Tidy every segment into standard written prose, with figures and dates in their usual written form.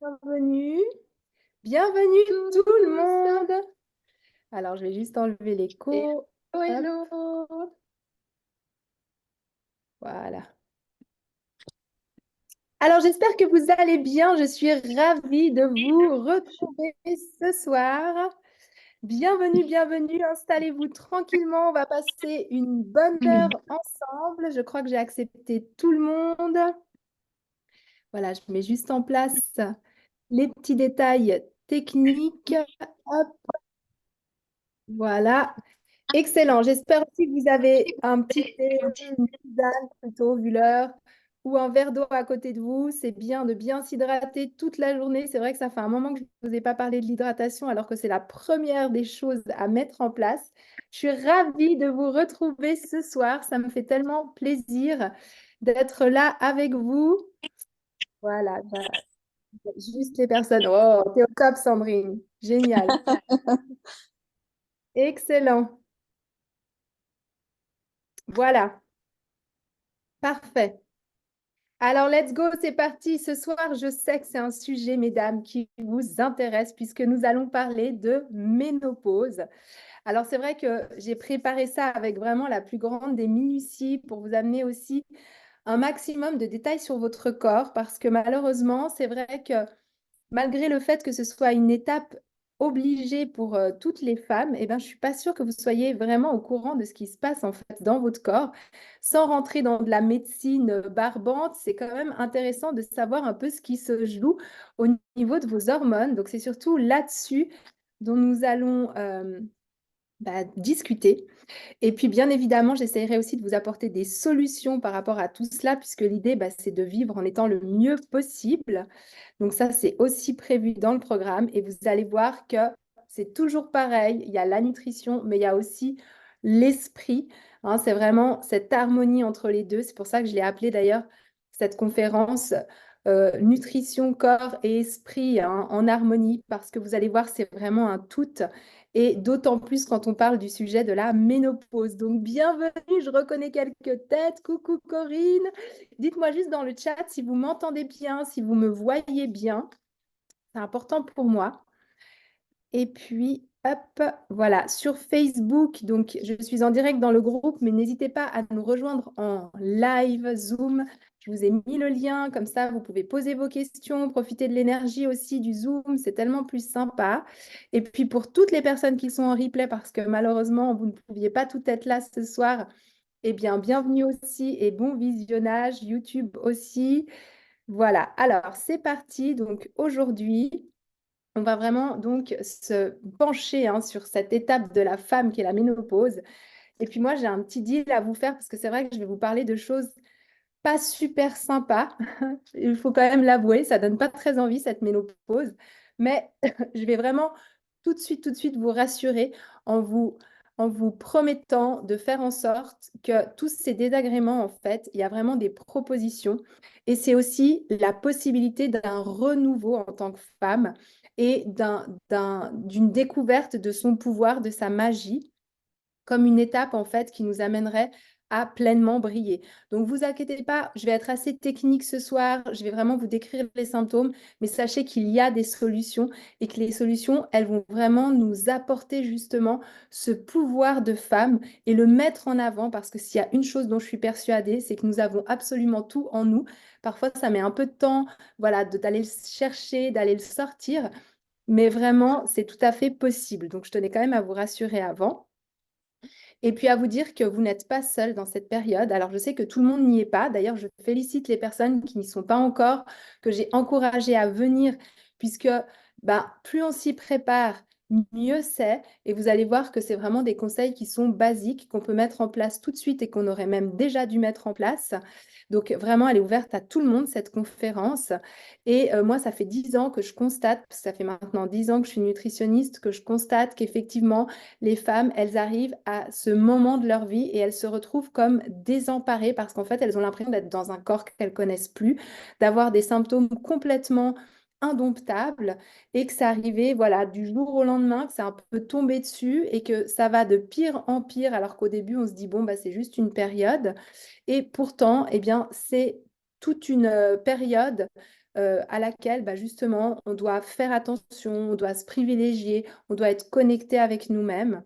Bienvenue. Bienvenue tout le Tous. monde. Alors, je vais juste enlever l'écho. Hello, Hop, hello. voilà. Alors, j'espère que vous allez bien. Je suis ravie de vous retrouver ce soir. Bienvenue, bienvenue. Installez-vous tranquillement. On va passer une bonne heure ensemble. Je crois que j'ai accepté tout le monde. Voilà, je mets juste en place les petits détails techniques. Hop, voilà. Excellent. J'espère aussi que vous avez un petit thé, une tisane plutôt, vu l'heure, ou un verre d'eau à côté de vous. C'est bien de bien s'hydrater toute la journée. C'est vrai que ça fait un moment que je ne vous ai pas parlé de l'hydratation, alors que c'est la première des choses à mettre en place. Je suis ravie de vous retrouver ce soir. Ça me fait tellement plaisir d'être là avec vous. Voilà, juste les personnes. Oh, t'es au top, Sandrine. Génial. Excellent. Voilà, parfait. Alors, let's go, c'est parti. Ce soir, je sais que c'est un sujet, mesdames, qui vous intéresse puisque nous allons parler de ménopause. Alors, c'est vrai que j'ai préparé ça avec vraiment la plus grande des minuties pour vous amener aussi un maximum de détails sur votre corps parce que malheureusement, c'est vrai que malgré le fait que ce soit une étape obligée pour toutes les femmes, eh ben, je ne suis pas sûre que vous soyez vraiment au courant de ce qui se passe en fait dans votre corps. Sans rentrer dans de la médecine barbante, c'est quand même intéressant de savoir un peu ce qui se joue au niveau de vos hormones. Donc, c'est surtout là-dessus dont nous allons discuter. Et puis, bien évidemment, j'essaierai aussi de vous apporter des solutions par rapport à tout cela, puisque l'idée, c'est de vivre en étant le mieux possible. Donc ça, c'est aussi prévu dans le programme. Et vous allez voir que c'est toujours pareil. Il y a la nutrition, mais il y a aussi l'esprit. Hein, c'est vraiment cette harmonie entre les deux. C'est pour ça que je l'ai appelée d'ailleurs cette conférence nutrition, corps et esprit, hein, en harmonie, parce que vous allez voir, c'est vraiment un tout. Et d'autant plus quand on parle du sujet de la ménopause. Donc, bienvenue, je reconnais quelques têtes. Coucou Corinne. Dites-moi juste dans le chat si vous m'entendez bien, si vous me voyez bien. C'est important pour moi. Et puis, hop, voilà, sur Facebook, donc je suis en direct dans le groupe, mais n'hésitez pas à nous rejoindre en live Zoom. Je vous ai mis le lien, comme ça vous pouvez poser vos questions, profiter de l'énergie aussi du Zoom, c'est tellement plus sympa. Et puis pour toutes les personnes qui sont en replay, parce que malheureusement vous ne pouviez pas tout être là ce soir, eh bien bienvenue aussi et bon visionnage, YouTube aussi. Voilà, alors c'est parti. Donc aujourd'hui, on va vraiment donc se pencher, hein, sur cette étape de la femme qui est la ménopause. Et puis moi, j'ai un petit deal à vous faire parce que c'est vrai que je vais vous parler de choses pas super sympas. Il faut quand même l'avouer, ça donne pas très envie cette ménopause. Mais je vais vraiment tout de suite vous rassurer en vous, en vous promettant de faire en sorte que tous ces désagréments, en fait, il y a vraiment des propositions. Et c'est aussi la possibilité d'un renouveau en tant que femme et d'une découverte de son pouvoir, de sa magie comme une étape en fait qui nous amènerait à pleinement briller. Donc vous inquiétez pas, je vais être assez technique ce soir, je vais vraiment vous décrire les symptômes, mais sachez qu'il y a des solutions et que les solutions, elles vont vraiment nous apporter justement ce pouvoir de femme et le mettre en avant parce que s'il y a une chose dont je suis persuadée, c'est que nous avons absolument tout en nous. Parfois, ça met un peu de temps, voilà, d'aller le chercher, d'aller le sortir, mais vraiment, c'est tout à fait possible. Donc je tenais quand même à vous rassurer avant. Et puis à vous dire que vous n'êtes pas seul dans cette période. Alors je sais que tout le monde n'y est pas. D'ailleurs, je félicite les personnes qui n'y sont pas encore, que j'ai encouragées à venir, puisque plus on s'y prépare, mieux c'est. Et vous allez voir que c'est vraiment des conseils qui sont basiques, qu'on peut mettre en place tout de suite et qu'on aurait même déjà dû mettre en place. Donc vraiment, elle est ouverte à tout le monde, cette conférence. Et moi, ça fait 10 ans que je constate, ça fait maintenant 10 ans que je suis nutritionniste, que je constate qu'effectivement, les femmes, elles arrivent à ce moment de leur vie et elles se retrouvent comme désemparées parce qu'en fait, elles ont l'impression d'être dans un corps qu'elles connaissent plus, d'avoir des symptômes complètement indomptables et que ça arrivait voilà, du jour au lendemain, que c'est un peu tombé dessus et que ça va de pire en pire alors qu'au début, on se dit, bon, c'est juste une période. Et pourtant, eh bien, c'est toute une période à laquelle justement on doit faire attention, on doit se privilégier, on doit être connecté avec nous-mêmes.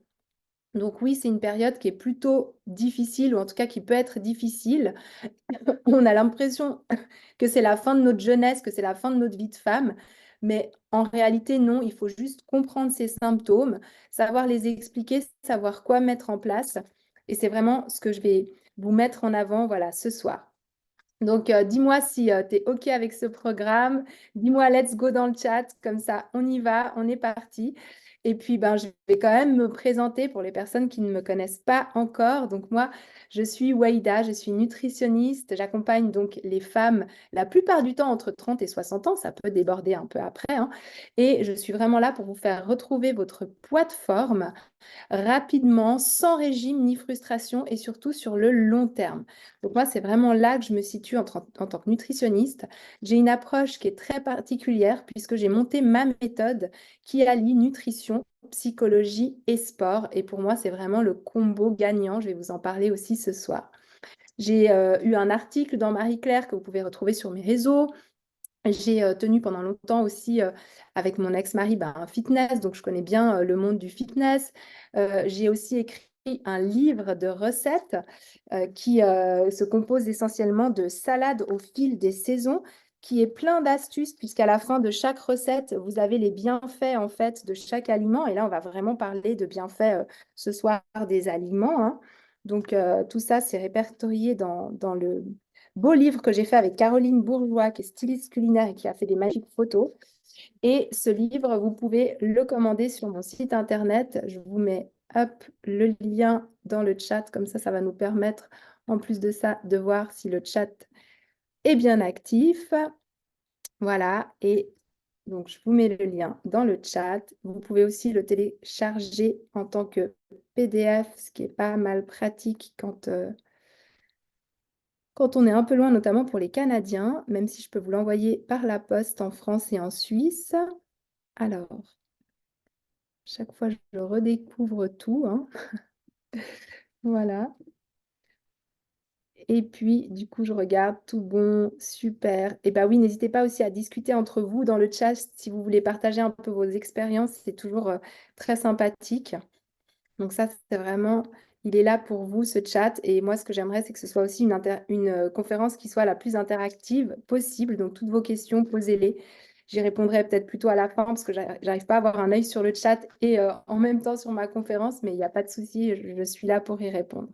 Donc oui, c'est une période qui est plutôt difficile, ou en tout cas qui peut être difficile. On a l'impression que c'est la fin de notre jeunesse, que c'est la fin de notre vie de femme, mais en réalité, non, il faut juste comprendre ces symptômes, savoir les expliquer, savoir quoi mettre en place. Et c'est vraiment ce que je vais vous mettre en avant, voilà, ce soir. Donc, dis-moi si tu es OK avec ce programme. Dis-moi let's go dans le chat. Comme ça, on y va, on est parti. Et puis, je vais quand même me présenter pour les personnes qui ne me connaissent pas encore. Donc, moi, je suis Waïda, je suis nutritionniste. J'accompagne donc les femmes la plupart du temps entre 30 et 60 ans. Ça peut déborder un peu après, hein. Et je suis vraiment là pour vous faire retrouver votre poids de forme rapidement, sans régime ni frustration et surtout sur le long terme. Donc moi, c'est vraiment là que je me situe en tant que nutritionniste. J'ai une approche qui est très particulière puisque j'ai monté ma méthode qui allie nutrition, psychologie et sport. Et pour moi, c'est vraiment le combo gagnant. Je vais vous en parler aussi ce soir. J'ai eu un article dans Marie-Claire que vous pouvez retrouver sur mes réseaux. J'ai tenu pendant longtemps aussi avec mon ex-mari un fitness, donc je connais bien le monde du fitness. J'ai aussi écrit un livre de recettes qui se compose essentiellement de salades au fil des saisons, qui est plein d'astuces, puisqu'à la fin de chaque recette, vous avez les bienfaits en fait de chaque aliment. Et là, on va vraiment parler de bienfaits ce soir des aliments, hein. Donc, tout ça, c'est répertorié dans le beau livre que j'ai fait avec Caroline Bourgeois, qui est styliste culinaire et qui a fait des magiques photos. Et ce livre, vous pouvez le commander sur mon site internet. Je vous mets hop, le lien dans le chat, comme ça va nous permettre, en plus de ça, de voir si le chat est bien actif. Voilà, et donc je vous mets le lien dans le chat. Vous pouvez aussi le télécharger en tant que PDF, ce qui est pas mal pratique quand on est un peu loin, notamment pour les Canadiens, même si je peux vous l'envoyer par la poste en France et en Suisse. Alors, chaque fois, je redécouvre tout, hein. Voilà. Et puis, du coup, je regarde, tout bon, super. Et oui, n'hésitez pas aussi à discuter entre vous dans le chat si vous voulez partager un peu vos expériences. C'est toujours très sympathique. Donc ça, c'est vraiment, il est là pour vous, ce chat. Et moi, ce que j'aimerais, c'est que ce soit aussi une conférence qui soit la plus interactive possible. Donc, toutes vos questions, posez-les. J'y répondrai peut-être plutôt à la fin parce que j'arrive pas à avoir un œil sur le chat et en même temps sur ma conférence, mais il n'y a pas de souci, je suis là pour y répondre.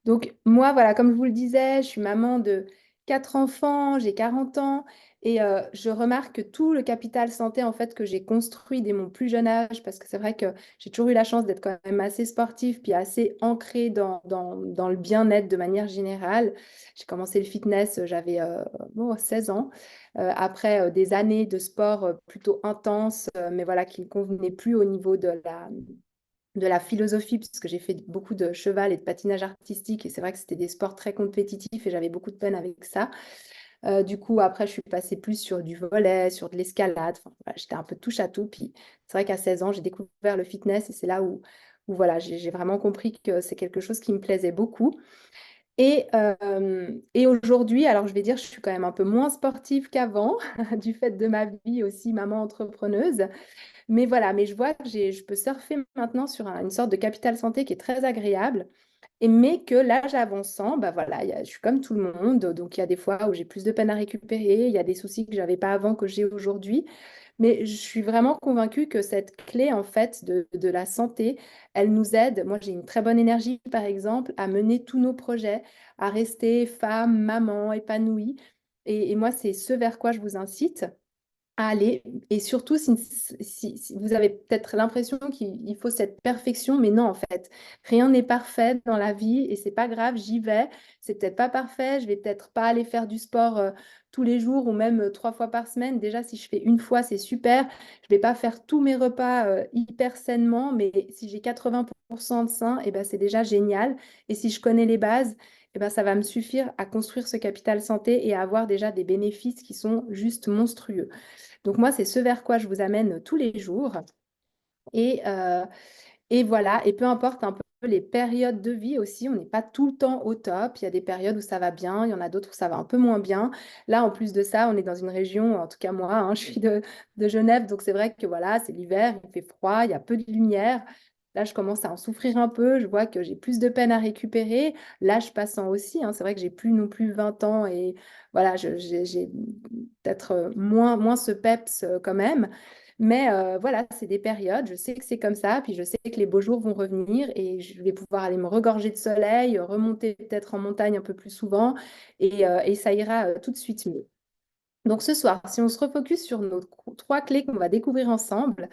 Donc, moi, voilà, comme je vous le disais, je suis maman de 4 enfants, j'ai 40 ans et je remarque que tout le capital santé, en fait, que j'ai construit dès mon plus jeune âge, parce que c'est vrai que j'ai toujours eu la chance d'être quand même assez sportive, puis assez ancrée dans le bien-être de manière générale. J'ai commencé le fitness, j'avais 16 ans, après des années de sport plutôt intenses, mais voilà, qui ne convenaient plus au niveau de la philosophie, puisque j'ai fait beaucoup de cheval et de patinage artistique, et c'est vrai que c'était des sports très compétitifs et j'avais beaucoup de peine avec ça. Du coup, après, je suis passée plus sur du volley, sur de l'escalade. Enfin, voilà, j'étais un peu touche à tout. Puis c'est vrai qu'à 16 ans, j'ai découvert le fitness et c'est là où voilà, j'ai vraiment compris que c'est quelque chose qui me plaisait beaucoup. Et aujourd'hui, alors je vais dire, je suis quand même un peu moins sportive qu'avant, du fait de ma vie aussi, maman entrepreneuse. Mais voilà, mais je vois que je peux surfer maintenant sur une sorte de capital santé qui est très agréable. Mais que l'âge avançant, voilà, je suis comme tout le monde. Donc, il y a des fois où j'ai plus de peine à récupérer. Il y a des soucis que je n'avais pas avant que j'ai aujourd'hui. Mais je suis vraiment convaincue que cette clé, en fait, de la santé, elle nous aide. Moi, j'ai une très bonne énergie, par exemple, à mener tous nos projets, à rester femme, maman, épanouie. Et moi, c'est ce vers quoi je vous incite à aller. Et surtout, si vous avez peut-être l'impression qu'il faut cette perfection, mais non, en fait, rien n'est parfait dans la vie et c'est pas grave, j'y vais. C'est peut-être pas parfait, je vais peut-être pas aller faire du sport tous les jours ou même 3 fois par semaine. Déjà, si je fais une fois, c'est super. Je vais pas faire tous mes repas hyper sainement, mais si j'ai 80% de sain, et ben, c'est déjà génial. Et si je connais les bases, et ben, ça va me suffire à construire ce capital santé et à avoir déjà des bénéfices qui sont juste monstrueux. Donc moi, c'est ce vers quoi je vous amène tous les jours. Et, euh, et voilà, et peu importe un peu les périodes de vie aussi. On n'est pas tout le temps au top. Il y a des périodes où ça va bien, il y en a d'autres où ça va un peu moins bien. Là, en plus de ça, on est dans une région, en tout cas moi, hein, je suis de Genève, donc c'est vrai que voilà, c'est l'hiver, il fait froid, il y a peu de lumière. Là, je commence à en souffrir un peu. Je vois que j'ai plus de peine à récupérer. L'âge passant aussi, hein, c'est vrai que j'ai plus non plus 20 ans et voilà, j'ai peut-être moins ce peps quand même. Mais voilà, c'est des périodes. Je sais que c'est comme ça. Puis je sais que les beaux jours vont revenir et je vais pouvoir aller me regorger de soleil, remonter peut-être en montagne un peu plus souvent et ça ira tout de suite mieux. Donc ce soir, si on se refocus sur nos trois clés qu'on va découvrir ensemble,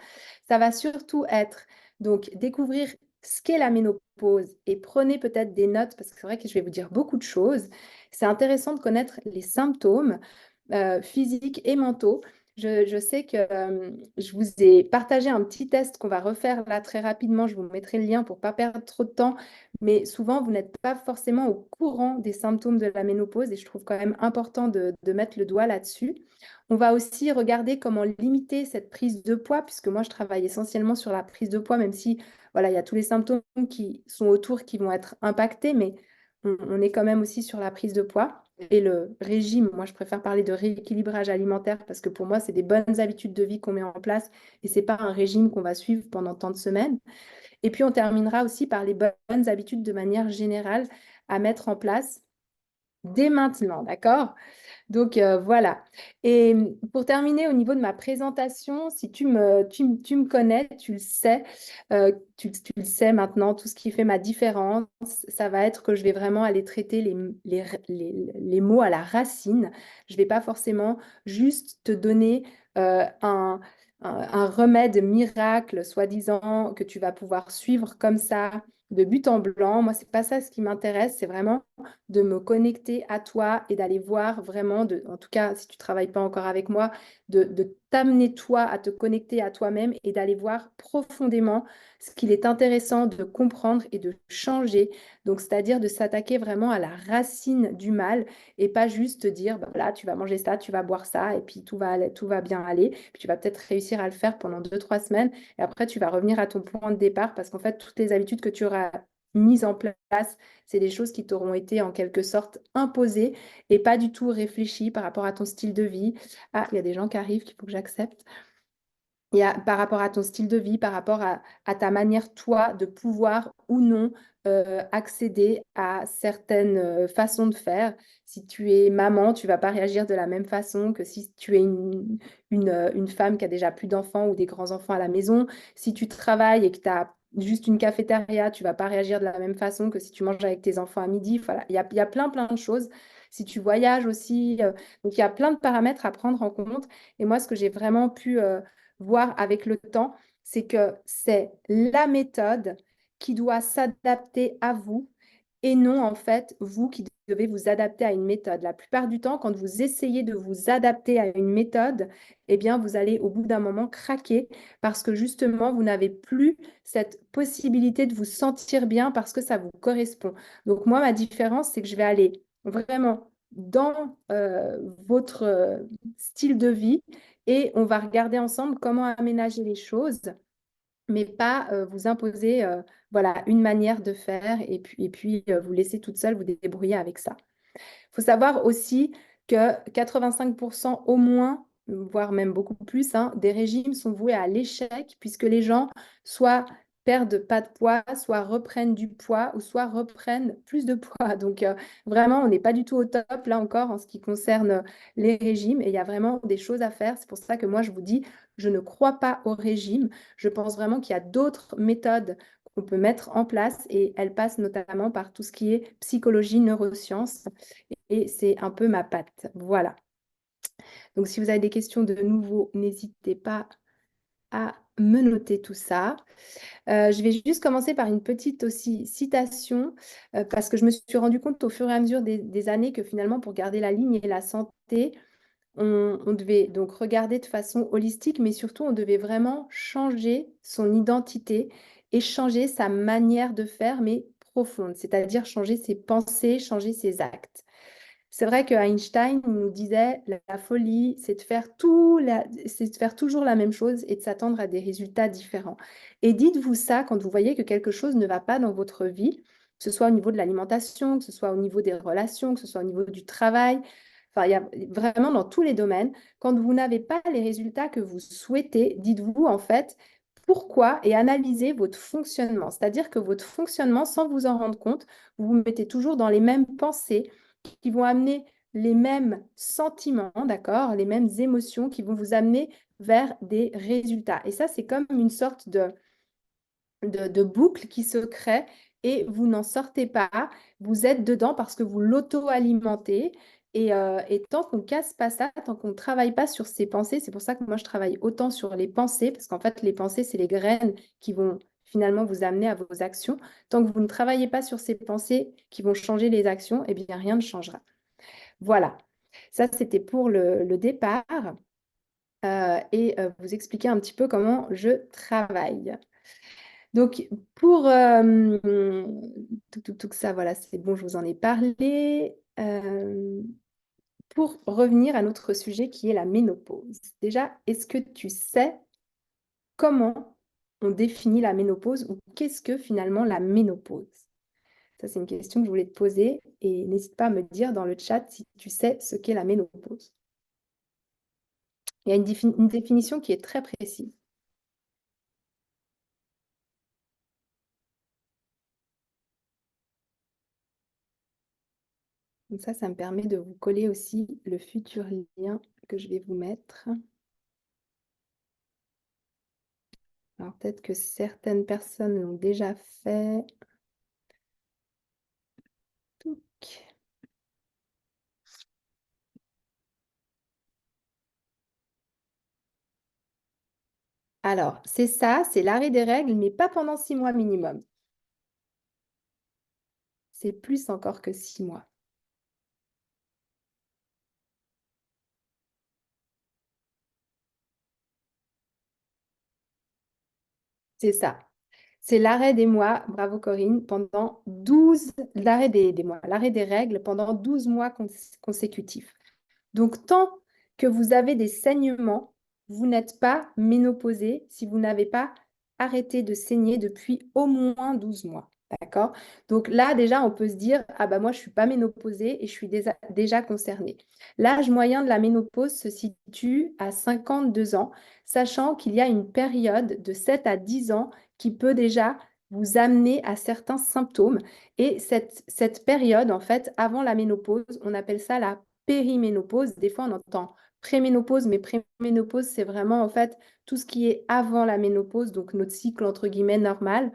ça va surtout être donc découvrir ce qu'est la ménopause et prenez peut-être des notes parce que c'est vrai que je vais vous dire beaucoup de choses. C'est intéressant de connaître les symptômes physiques et mentaux. Je sais que je vous ai partagé un petit test qu'on va refaire là très rapidement. Je vous mettrai le lien pour ne pas perdre trop de temps. Mais souvent, vous n'êtes pas forcément au courant des symptômes de la ménopause et je trouve quand même important de mettre le doigt là-dessus. On va aussi regarder comment limiter cette prise de poids, puisque moi, je travaille essentiellement sur la prise de poids, même si voilà, il y a tous les symptômes qui sont autour qui vont être impactés, mais on est quand même aussi sur la prise de poids. Et le régime, moi, je préfère parler de rééquilibrage alimentaire parce que pour moi, c'est des bonnes habitudes de vie qu'on met en place et ce n'est pas un régime qu'on va suivre pendant tant de semaines. Et puis, on terminera aussi par les bonnes habitudes de manière générale à mettre en place dès maintenant, d'accord? Donc voilà. Et pour terminer, au niveau de ma présentation, si tu me connais, tu le sais, tu le sais maintenant, tout ce qui fait ma différence, ça va être que je vais vraiment aller traiter les mots à la racine. Je ne vais pas forcément juste te donner un remède miracle, soi-disant, que tu vas pouvoir suivre comme ça, de but en blanc. Moi, c'est pas ça ce qui m'intéresse, c'est vraiment de me connecter à toi et d'aller voir vraiment, en tout cas, si tu ne travailles pas encore avec moi, de t'amener toi à te connecter à toi-même et d'aller voir profondément ce qu'il est intéressant de comprendre et de changer. Donc, c'est-à-dire de s'attaquer vraiment à la racine du mal et pas juste te dire, bah, là, tu vas manger ça, tu vas boire ça et puis tout va bien aller. Puis tu vas peut-être réussir à le faire pendant 2, 3 semaines et après, tu vas revenir à ton point de départ parce qu'en fait, toutes les habitudes que tu auras mises en place, c'est des choses qui t'auront été en quelque sorte imposées et pas du tout réfléchies par rapport à ton style de vie. Ah, il y a des gens qui arrivent qu'il faut que j'accepte. Il y a, par rapport à ton style de vie, par rapport à ta manière, toi, de pouvoir ou non accéder à certaines façons de faire. Si tu es maman, tu vas pas réagir de la même façon que si tu es une femme qui a déjà plus d'enfants ou des grands-enfants à la maison. Si tu travailles et que tu as juste une cafétéria, tu vas pas réagir de la même façon que si tu manges avec tes enfants à midi. Voilà, il y a plein de choses. Si tu voyages aussi, donc il y a plein de paramètres à prendre en compte. Et moi, ce que j'ai vraiment pu voir avec le temps, c'est que c'est la méthode qui doit s'adapter à vous et non en fait vous qui devez vous adapter à une méthode. La plupart du temps, quand vous essayez de vous adapter à une méthode, eh bien vous allez au bout d'un moment craquer parce que justement vous n'avez plus cette possibilité de vous sentir bien parce que ça vous correspond. Donc moi, ma différence, c'est que je vais aller vraiment dans votre style de vie et on va regarder ensemble comment aménager les choses, mais pas vous imposer voilà, une manière de faire et puis vous laisser toute seule vous débrouiller avec ça. Il faut savoir aussi que 85% au moins, voire même beaucoup plus, hein, des régimes sont voués à l'échec puisque les gens soit perdent pas de poids, soit reprennent du poids ou soit reprennent plus de poids. Donc vraiment, on n'est pas du tout au top là encore en ce qui concerne les régimes et il y a vraiment des choses à faire. C'est pour ça que moi, je vous dis, je ne crois pas au régime. Je pense vraiment qu'il y a d'autres méthodes qu'on peut mettre en place et elles passent notamment par tout ce qui est psychologie, neurosciences et c'est un peu ma patte. Voilà. Donc, si vous avez des questions de nouveau, n'hésitez pas à me noter tout ça. Je vais juste commencer par une petite aussi citation parce que je me suis rendu compte au fur et à mesure des années que finalement, pour garder la ligne et la santé, on devait donc regarder de façon holistique, mais surtout, on devait vraiment changer son identité et changer sa manière de faire, mais profonde, c'est-à-dire changer ses pensées, changer ses actes. C'est vrai que Einstein nous disait la folie, c'est de faire c'est de faire toujours la même chose et de s'attendre à des résultats différents. Et dites-vous ça quand vous voyez que quelque chose ne va pas dans votre vie, que ce soit au niveau de l'alimentation, que ce soit au niveau des relations, que ce soit au niveau du travail. Enfin, il y a vraiment dans tous les domaines. Quand vous n'avez pas les résultats que vous souhaitez, dites-vous en fait pourquoi et analysez votre fonctionnement. C'est-à-dire que votre fonctionnement, sans vous en rendre compte, vous vous mettez toujours dans les mêmes pensées qui vont amener les mêmes sentiments, d'accord, les mêmes émotions qui vont vous amener vers des résultats. Et ça, c'est comme une sorte de boucle qui se crée et vous n'en sortez pas. Vous êtes dedans parce que vous l'auto-alimentez. Et tant qu'on ne casse pas ça, tant qu'on ne travaille pas sur ces pensées, c'est pour ça que moi je travaille autant sur les pensées, parce qu'en fait les pensées, c'est les graines qui vont finalement vous amener à vos actions. Tant que vous ne travaillez pas sur ces pensées qui vont changer les actions, eh bien rien ne changera. Voilà, ça c'était pour le départ et vous expliquer un petit peu comment je travaille. Donc, pour tout ça, voilà, c'est bon, je vous en ai parlé. Pour revenir à notre sujet qui est la ménopause. Déjà, est-ce que tu sais comment on définit la ménopause ou qu'est-ce que finalement la ménopause? Ça, c'est une question que je voulais te poser et n'hésite pas à me dire dans le chat si tu sais ce qu'est la ménopause. Il y a une définition qui est très précise. Donc ça me permet de vous coller aussi le futur lien que je vais vous mettre. Alors peut-être que certaines personnes l'ont déjà fait. Touc. Alors, c'est ça, c'est l'arrêt des règles, mais pas pendant 6 mois minimum. C'est plus encore que 6 mois. C'est ça. C'est l'arrêt des mois, bravo Corinne, pendant 12, l'arrêt des mois, l'arrêt des règles pendant 12 mois consécutifs. Donc, tant que vous avez des saignements, vous n'êtes pas ménopausé si vous n'avez pas arrêté de saigner depuis au moins 12 mois. D'accord? Donc là, déjà, on peut se dire, ah bah moi, je ne suis pas ménopausée et je suis déjà concernée. L'âge moyen de la ménopause se situe à 52 ans, sachant qu'il y a une période de 7 à 10 ans qui peut déjà vous amener à certains symptômes. Et cette période, en fait, avant la ménopause, on appelle ça la périménopause. Des fois, on entend préménopause, mais préménopause, c'est vraiment en fait tout ce qui est avant la ménopause, donc notre cycle entre guillemets normal.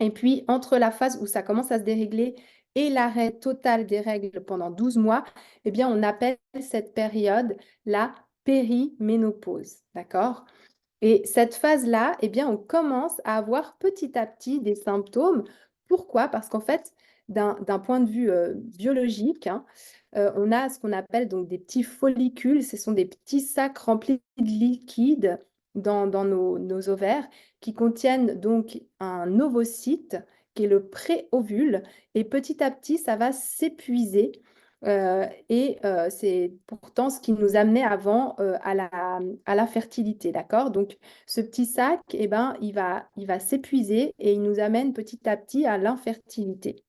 Et puis, entre la phase où ça commence à se dérégler et l'arrêt total des règles pendant 12 mois, eh bien, on appelle cette période la périménopause. D'accord? Et cette phase-là, eh bien, on commence à avoir petit à petit des symptômes. Pourquoi? Parce qu'en fait, d'un point de vue biologique, hein, on a ce qu'on appelle donc des petits follicules. Ce sont des petits sacs remplis de liquide dans nos ovaires qui contiennent donc un ovocyte qui est le pré-ovule. Et petit à petit, ça va s'épuiser. C'est pourtant ce qui nous amenait avant à la fertilité, d'accord? Donc, ce petit sac, eh ben, il va s'épuiser et il nous amène petit à petit à l'infertilité.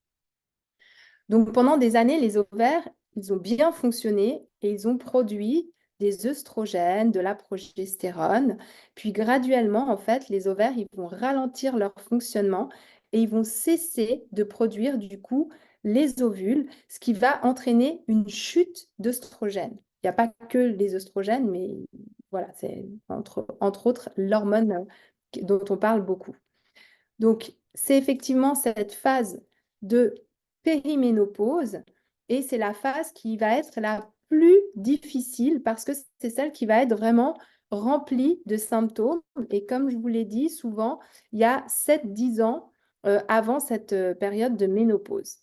Donc, pendant des années, les ovaires, ils ont bien fonctionné et ils ont produit des œstrogènes, de la progestérone. Puis, graduellement, en fait, les ovaires, ils vont ralentir leur fonctionnement et ils vont cesser de produire, du coup, les ovules, ce qui va entraîner une chute d'œstrogènes. Il n'y a pas que les œstrogènes, mais voilà, c'est entre autres l'hormone dont on parle beaucoup. Donc, c'est effectivement cette phase de périménopause et c'est la phase qui va être la plus difficile parce que c'est celle qui va être vraiment remplie de symptômes. Et comme je vous l'ai dit, souvent, il y a 7-10 ans avant cette période de ménopause.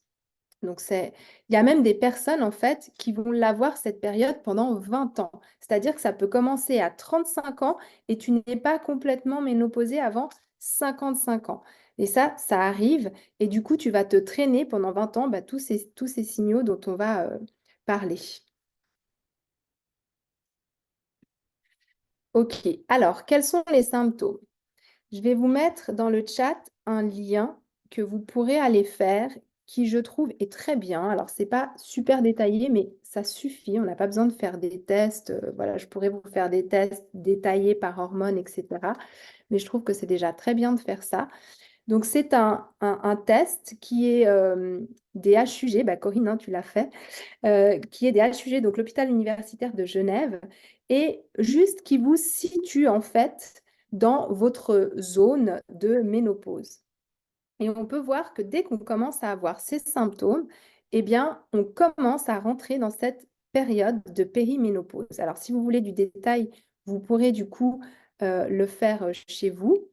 Donc, il y a même des personnes, en fait, qui vont l'avoir cette période pendant 20 ans. C'est-à-dire que ça peut commencer à 35 ans et tu n'es pas complètement ménopausée avant 55 ans. Et ça arrive. Et du coup, tu vas te traîner pendant 20 ans tous ces signaux dont on va parler. Ok, alors, quels sont les symptômes? Je vais vous mettre dans le chat un lien que vous pourrez aller faire, qui je trouve est très bien. Alors, c'est pas super détaillé, mais ça suffit. On n'a pas besoin de faire des tests. Voilà, je pourrais vous faire des tests détaillés par hormones, etc. Mais je trouve que c'est déjà très bien de faire ça. Donc, c'est un test qui est des HUG. Bah, Corinne, hein, tu l'as fait. Qui est des HUG, donc l'hôpital universitaire de Genève, et juste qui vous situe en fait dans votre zone de ménopause. Et on peut voir que dès qu'on commence à avoir ces symptômes, eh bien, on commence à rentrer dans cette période de périménopause. Alors, si vous voulez du détail, vous pourrez du coup le faire chez vous.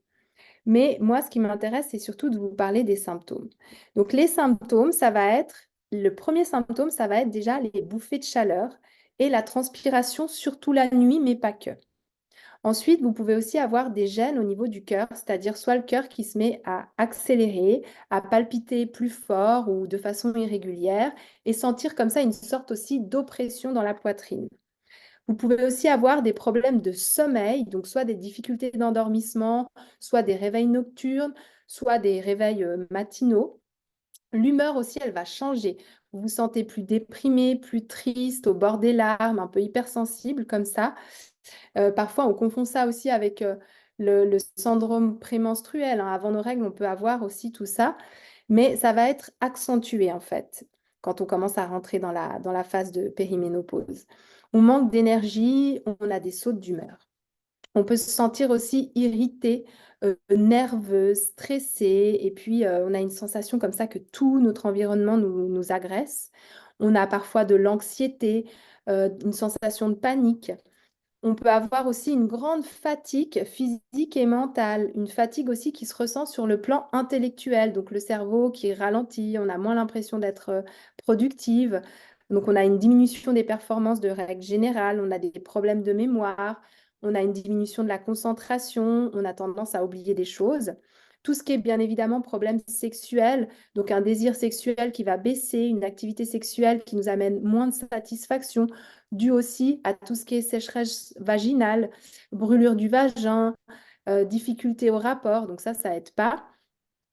Mais moi, ce qui m'intéresse, c'est surtout de vous parler des symptômes. Donc, les symptômes, ça va être, le premier symptôme, ça va être déjà les bouffées de chaleur et la transpiration, surtout la nuit, mais pas que. Ensuite, vous pouvez aussi avoir des gènes au niveau du cœur, c'est-à-dire soit le cœur qui se met à accélérer, à palpiter plus fort ou de façon irrégulière, et sentir comme ça une sorte aussi d'oppression dans la poitrine. Vous pouvez aussi avoir des problèmes de sommeil, donc soit des difficultés d'endormissement, soit des réveils nocturnes, soit des réveils matinaux. L'humeur aussi, elle va changer. Vous vous sentez plus déprimé, plus triste, au bord des larmes, un peu hypersensible comme ça. Parfois, on confond ça aussi avec le syndrome prémenstruel, hein. Avant nos règles, on peut avoir aussi tout ça, mais ça va être accentué en fait quand on commence à rentrer dans la phase de périménopause. On manque d'énergie, on a des sautes d'humeur. On peut se sentir aussi irrité, nerveux, stressé, et puis on a une sensation comme ça que tout notre environnement nous agresse. On a parfois de l'anxiété, une sensation de panique. On peut avoir aussi une grande fatigue physique et mentale, une fatigue aussi qui se ressent sur le plan intellectuel, donc le cerveau qui ralentit, on a moins l'impression d'être productive, donc on a une diminution des performances de règle générale, on a des problèmes de mémoire, on a une diminution de la concentration, on a tendance à oublier des choses. Tout ce qui est bien évidemment problème sexuel, donc un désir sexuel qui va baisser, une activité sexuelle qui nous amène moins de satisfaction, dû aussi à tout ce qui est sécheresse vaginale, brûlure du vagin, difficulté au rapport, donc ça aide pas.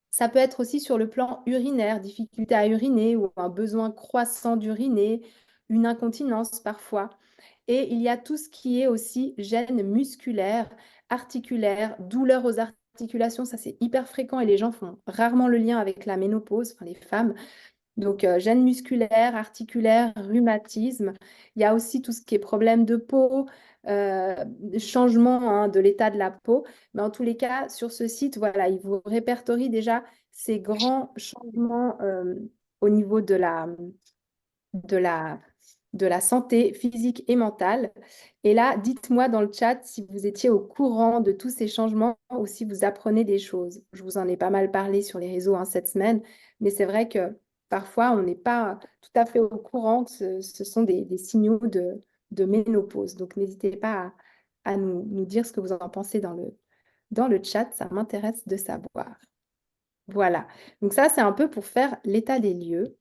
Ça peut être aussi sur le plan urinaire, difficulté à uriner ou un besoin croissant d'uriner, une incontinence parfois. Et il y a tout ce qui est aussi gêne musculaire, articulaire, douleur aux articulations, ça c'est hyper fréquent et les gens font rarement le lien avec la ménopause, enfin les femmes. Donc, gêne musculaire, articulaire, rhumatisme. Il y a aussi tout ce qui est problème de peau, euh, changement hein, de l'état de la peau. Mais en tous les cas, sur ce site, voilà, il vous répertorie déjà ces grands changements au niveau de la, de la santé physique et mentale. Et là, dites-moi dans le chat si vous étiez au courant de tous ces changements ou si vous apprenez des choses. Je vous en ai pas mal parlé sur les réseaux hein, cette semaine, mais c'est vrai que parfois, on n'est pas tout à fait au courant que ce sont des signaux de ménopause. Donc, n'hésitez pas à nous dire ce que vous en pensez dans le chat. Ça m'intéresse de savoir. Voilà. Donc ça, c'est un peu pour faire l'état des lieux.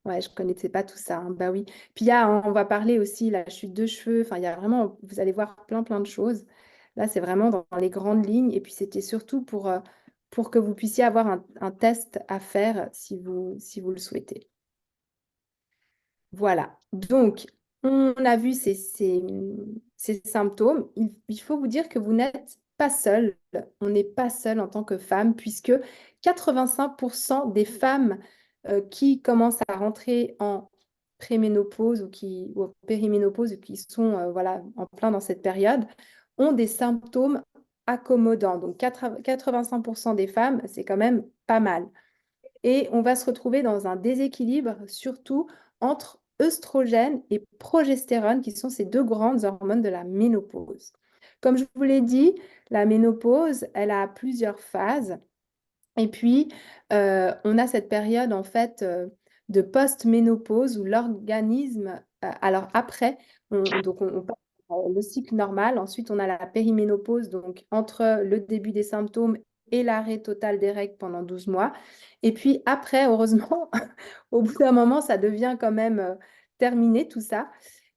Ouais, je connaissais pas tout ça, hein. Bah oui. Puis il y a, on va parler aussi la chute de cheveux. Enfin, il y a vraiment, vous allez voir plein de choses. Là, c'est vraiment dans les grandes lignes. Et puis c'était surtout pour que vous puissiez avoir un test à faire si vous le souhaitez. Voilà. Donc, on a vu ces symptômes. Il faut vous dire que vous n'êtes pas seul. On n'est pas seul en tant que femme, puisque 85% des femmes qui commencent à rentrer en préménopause ou en périménopause ou qui sont voilà, en plein dans cette période ont des symptômes accommodants. Donc, 85% des femmes, c'est quand même pas mal. Et on va se retrouver dans un déséquilibre, surtout entre œstrogène et progestérone, qui sont ces deux grandes hormones de la ménopause. Comme je vous l'ai dit, la ménopause, elle a plusieurs phases. Et puis, on a cette période, en fait, de post-ménopause où l'organisme, alors après, on passe le cycle normal. Ensuite, on a la périménopause, donc entre le début des symptômes et l'arrêt total des règles pendant 12 mois. Et puis après, heureusement, au bout d'un moment, ça devient quand même terminé tout ça.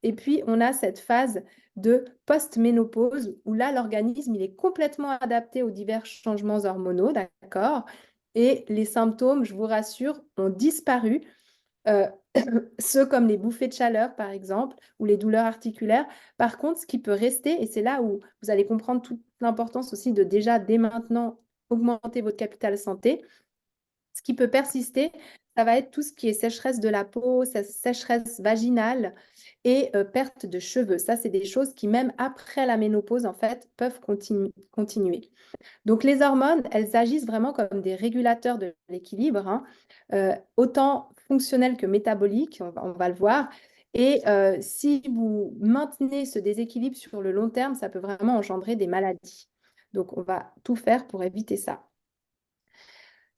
Et puis, on a cette phase de post-ménopause où là, l'organisme, il est complètement adapté aux divers changements hormonaux, d'accord? Et les symptômes, je vous rassure, ont disparu. Euh, ceux comme les bouffées de chaleur, par exemple, ou les douleurs articulaires. Par contre, ce qui peut rester, et c'est là où vous allez comprendre toute l'importance aussi de déjà, dès maintenant, augmenter votre capital santé, ce qui peut persister, ça va être tout ce qui est sécheresse de la peau, sécheresse vaginale et perte de cheveux. Ça, c'est des choses qui, même après la ménopause, en fait, peuvent continuer. Donc, les hormones, elles agissent vraiment comme des régulateurs de l'équilibre, hein, autant fonctionnels que métaboliques, on va le voir. Et si vous maintenez ce déséquilibre sur le long terme, ça peut vraiment engendrer des maladies. Donc, on va tout faire pour éviter ça.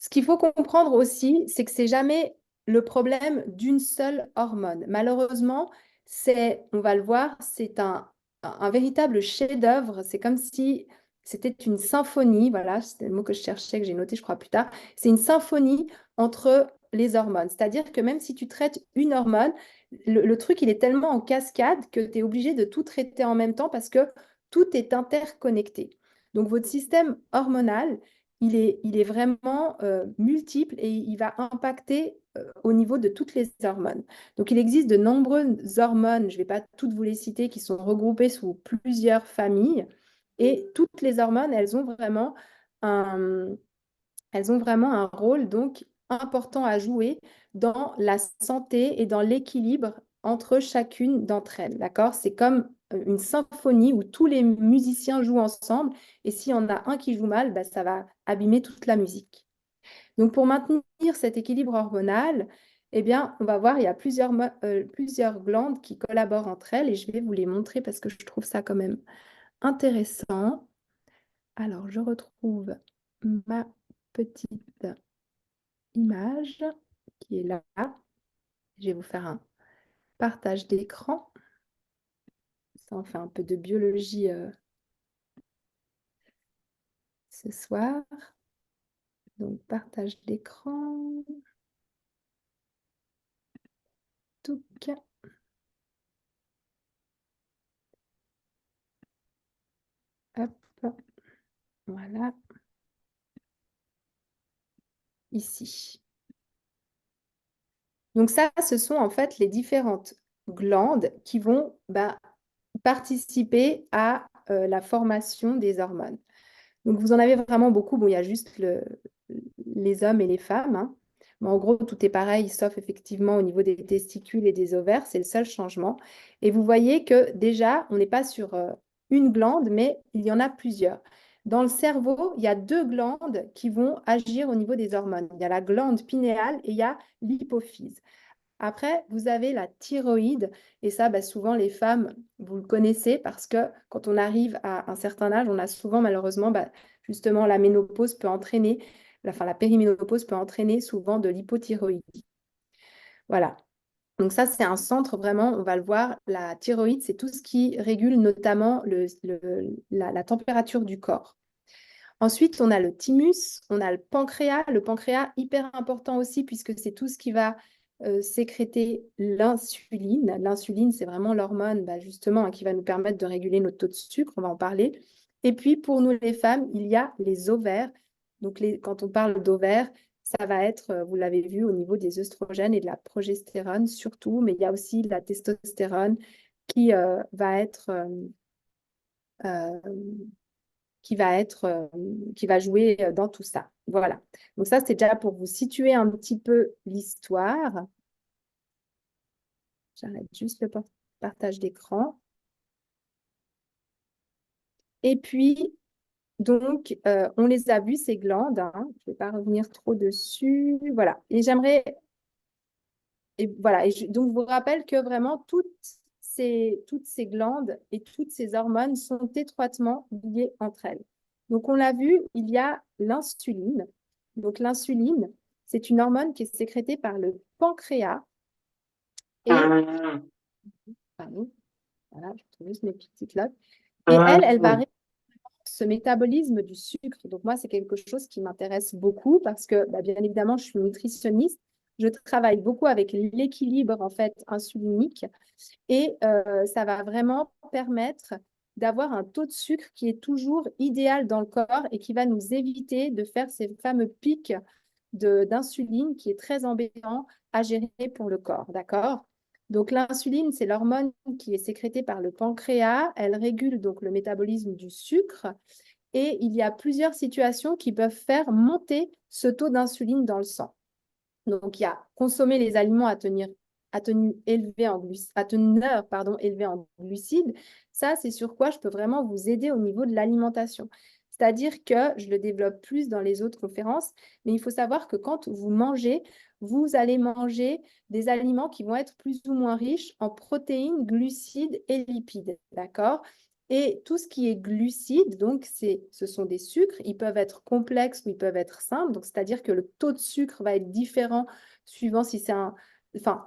Ce qu'il faut comprendre aussi, c'est que c'est jamais le problème d'une seule hormone. Malheureusement, on va le voir, c'est un véritable chef-d'œuvre. C'est comme si c'était une symphonie. Voilà, c'est le mot que je cherchais, que j'ai noté, je crois, plus tard. C'est une symphonie entre les hormones. C'est-à-dire que même si tu traites une hormone, le truc, il est tellement en cascade que tu es obligé de tout traiter en même temps parce que tout est interconnecté. Donc, votre système hormonal, il est vraiment multiple et il va impacter au niveau de toutes les hormones. Donc, il existe de nombreuses hormones, je ne vais pas toutes vous les citer, qui sont regroupées sous plusieurs familles. Et toutes les hormones, un, elles ont vraiment un rôle donc important à jouer dans la santé et dans l'équilibre entre chacune d'entre elles. D'accord? C'est comme une symphonie où tous les musiciens jouent ensemble et s'il y en a un qui joue mal, bah, ça va abîmer toute la musique. Donc pour maintenir cet équilibre hormonal, eh bien, on va voir, il y a plusieurs glandes qui collaborent entre elles et je vais vous les montrer parce que je trouve ça quand même intéressant. Alors, je retrouve ma petite image qui est là. Je vais vous faire un partage d'écran. Ça, on fait un peu de biologie ce soir. Donc, partage d'écran. Touc. Hop. Voilà. Ici. Donc ça, ce sont en fait les différentes glandes qui vont participer à la formation des hormones. Donc vous en avez vraiment beaucoup. Bon, il y a juste les hommes et les femmes, hein. Mais en gros, tout est pareil, sauf effectivement au niveau des testicules et des ovaires, c'est le seul changement. Et vous voyez que déjà, on n'est pas sur une glande, mais il y en a plusieurs. Dans le cerveau, il y a deux glandes qui vont agir au niveau des hormones. Il y a la glande pinéale et il y a l'hypophyse. Après, vous avez la thyroïde, et ça, souvent, les femmes, vous le connaissez parce que quand on arrive à un certain âge, on a souvent, malheureusement, justement, la ménopause peut entraîner, la périménopause peut entraîner souvent de l'hypothyroïdie. Voilà. Donc ça, c'est un centre vraiment, on va le voir, la thyroïde, c'est tout ce qui régule notamment la température du corps. Ensuite, on a le thymus, on a le pancréas. Le pancréas, hyper important aussi, puisque c'est tout ce qui va sécréter l'insuline. L'insuline, c'est vraiment l'hormone, justement, hein, qui va nous permettre de réguler notre taux de sucre. On va en parler. Et puis, pour nous, les femmes, il y a les ovaires. Donc, quand on parle d'ovaires, ça va être, vous l'avez vu, au niveau des œstrogènes et de la progestérone surtout, mais il y a aussi la testostérone qui va être... euh, qui va jouer dans tout ça. Voilà. Donc ça, c'est déjà pour vous situer un petit peu l'histoire. J'arrête juste le partage d'écran. Et puis, donc, on les a vus, ces glandes, hein. Je ne vais pas revenir trop dessus. Voilà. Et j'aimerais... Et voilà. Donc, je vous rappelle que vraiment, toutes ces glandes et toutes ces hormones sont étroitement liées entre elles. Donc, on l'a vu, il y a l'insuline. Donc, l'insuline, c'est une hormone qui est sécrétée par le pancréas. Et, pardon, voilà, je trouve juste mes petites notes. Et elle va réguler ce métabolisme du sucre. Donc, moi, c'est quelque chose qui m'intéresse beaucoup parce que, bien évidemment, je suis nutritionniste. je travaille beaucoup avec l'équilibre en fait insulinique et ça va vraiment permettre d'avoir un taux de sucre qui est toujours idéal dans le corps et qui va nous éviter de faire ces fameux pics d'insuline qui est très embêtant à gérer pour le corps, d'accord? Donc l'insuline, c'est l'hormone qui est sécrétée par le pancréas. Elle régule donc le métabolisme du sucre et il y a plusieurs situations qui peuvent faire monter ce taux d'insuline dans le sang. Donc il y a consommer les aliments à teneur élevée en glucides. Ça, c'est sur quoi je peux vraiment vous aider au niveau de l'alimentation. C'est-à-dire que je le développe plus dans les autres conférences, mais il faut savoir que quand vous mangez, vous allez manger des aliments qui vont être plus ou moins riches en protéines, glucides et lipides. D'accord? Et tout ce qui est glucides, donc ce sont des sucres, ils peuvent être complexes ou ils peuvent être simples. Donc, c'est-à-dire que le taux de sucre va être différent suivant si c'est un, enfin,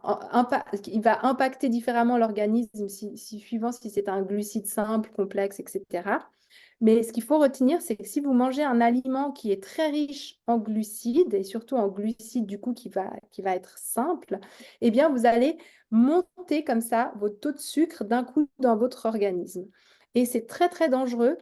il va impacter différemment l'organisme suivant si c'est un glucide simple, complexe, etc. Mais ce qu'il faut retenir, c'est que si vous mangez un aliment qui est très riche en glucides, et surtout en glucides du coup qui va être simple, eh bien vous allez monter comme ça votre taux de sucre d'un coup dans votre organisme. Et c'est très très dangereux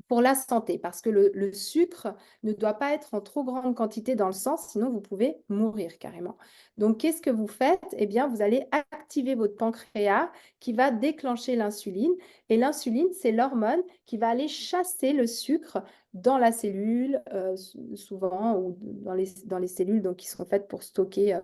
pour la santé, parce que le sucre ne doit pas être en trop grande quantité dans le sang, sinon vous pouvez mourir carrément. Donc, qu'est-ce que vous faites? Eh bien, vous allez activer votre pancréas qui va déclencher l'insuline. Et l'insuline, c'est l'hormone qui va aller chasser le sucre dans la cellule, souvent, ou dans les cellules donc, qui sont faites pour stocker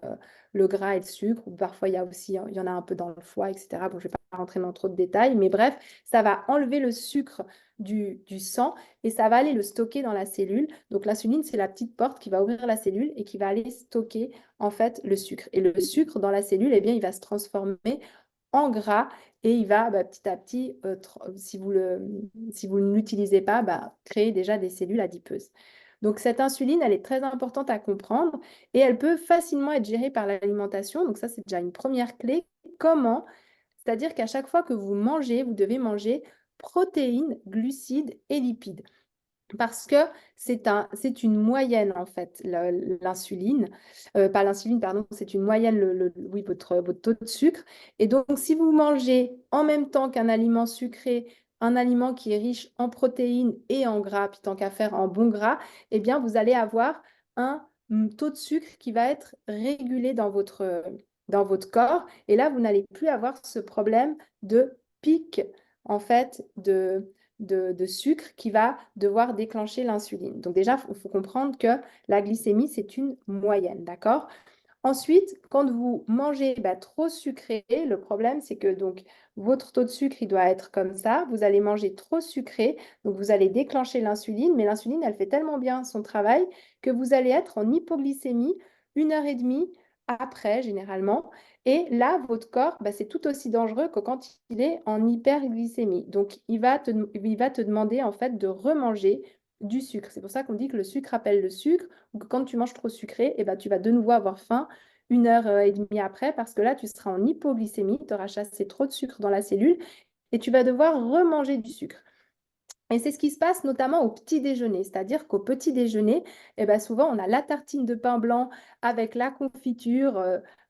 le gras et le sucre, ou parfois il y a aussi, il y en a un peu dans le foie, etc. Bon, je ne vais pas rentrer dans trop de détails, mais bref, ça va enlever le sucre du sang et ça va aller le stocker dans la cellule. Donc l'insuline, c'est la petite porte qui va ouvrir la cellule et qui va aller stocker en fait le sucre. Et le sucre dans la cellule, eh bien, il va se transformer en gras et il va petit à petit, si vous ne l'utilisez pas, créer déjà des cellules adipeuses. Donc cette insuline, elle est très importante à comprendre et elle peut facilement être gérée par l'alimentation. Donc ça, c'est déjà une première clé. Comment? C'est-à-dire qu'à chaque fois que vous mangez, vous devez manger protéines, glucides et lipides. Parce que c'est une moyenne, en fait, l'insuline. Pas l'insuline, pardon, c'est une moyenne, oui, votre taux de sucre. Et donc, si vous mangez en même temps qu'un aliment sucré, un aliment qui est riche en protéines et en gras, puis tant qu'à faire en bon gras, eh bien, vous allez avoir un taux de sucre qui va être régulé dans votre corps. Et là, vous n'allez plus avoir ce problème de pic, en fait, de sucre qui va devoir déclencher l'insuline. Donc déjà, il faut comprendre que la glycémie, c'est une moyenne, d'accord? Ensuite, quand vous mangez trop sucré, le problème, c'est que donc votre taux de sucre, il doit être comme ça. Vous allez manger trop sucré, donc vous allez déclencher l'insuline, mais l'insuline, elle fait tellement bien son travail que vous allez être en hypoglycémie 1 heure et demie après, généralement. Et là, votre corps, c'est tout aussi dangereux que quand il est en hyperglycémie. Donc, il va te demander en fait de remanger du sucre. C'est pour ça qu'on dit que le sucre appelle le sucre, ou que quand tu manges trop sucré, tu vas de nouveau avoir faim 1 heure et demie après, parce que là, tu seras en hypoglycémie, tu auras chassé trop de sucre dans la cellule, et tu vas devoir remanger du sucre. Et c'est ce qui se passe notamment au petit déjeuner, c'est-à-dire qu'au petit déjeuner, souvent on a la tartine de pain blanc avec la confiture,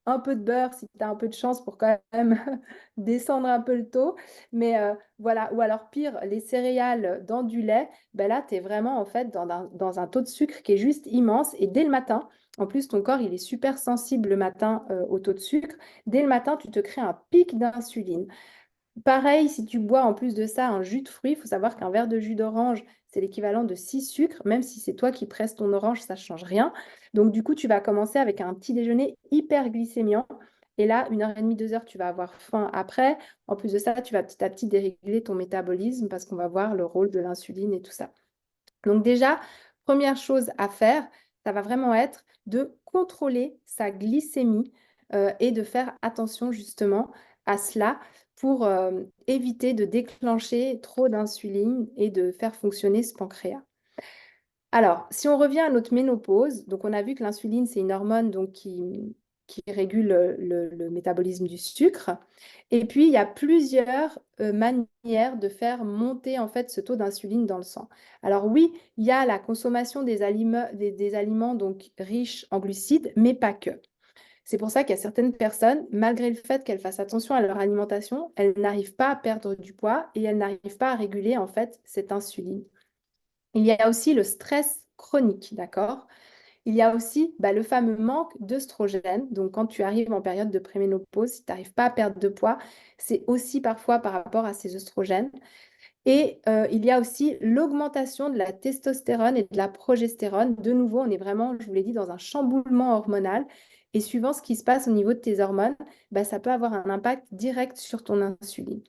un peu de beurre si tu as un peu de chance pour quand même descendre un peu le taux. Mais voilà, ou alors pire, les céréales dans du lait, là tu es vraiment en fait dans un taux de sucre qui est juste immense. Et dès le matin, en plus ton corps il est super sensible le matin au taux de sucre, dès le matin tu te crées un pic d'insuline. Pareil, si tu bois en plus de ça un jus de fruits, il faut savoir qu'un verre de jus d'orange, c'est l'équivalent de 6 sucres. Même si c'est toi qui presses ton orange, ça ne change rien. Donc, du coup, tu vas commencer avec un petit déjeuner hyper glycémiant. Et là, 1 heure et demie, 2 heures, tu vas avoir faim après. En plus de ça, tu vas petit à petit déréguler ton métabolisme parce qu'on va voir le rôle de l'insuline et tout ça. Donc déjà, première chose à faire, ça va vraiment être de contrôler sa glycémie et de faire attention justement à cela pour éviter de déclencher trop d'insuline et de faire fonctionner ce pancréas. Alors, si on revient à notre ménopause, donc on a vu que l'insuline, c'est une hormone donc, qui régule le métabolisme du sucre. Et puis, il y a plusieurs manières de faire monter en fait ce taux d'insuline dans le sang. Alors oui, il y a la consommation des aliments donc riches en glucides, mais pas que. C'est pour ça qu'il y a certaines personnes, malgré le fait qu'elles fassent attention à leur alimentation, elles n'arrivent pas à perdre du poids et elles n'arrivent pas à réguler en fait cette insuline. Il y a aussi le stress chronique, d'accord? Il y a aussi le fameux manque d'œstrogène. Donc, quand tu arrives en période de préménopause, si tu n'arrives pas à perdre de poids, c'est aussi parfois par rapport à ces œstrogènes. Et il y a aussi l'augmentation de la testostérone et de la progestérone. De nouveau, on est vraiment, je vous l'ai dit, dans un chamboulement hormonal. Et suivant ce qui se passe au niveau de tes hormones, ça peut avoir un impact direct sur ton insuline.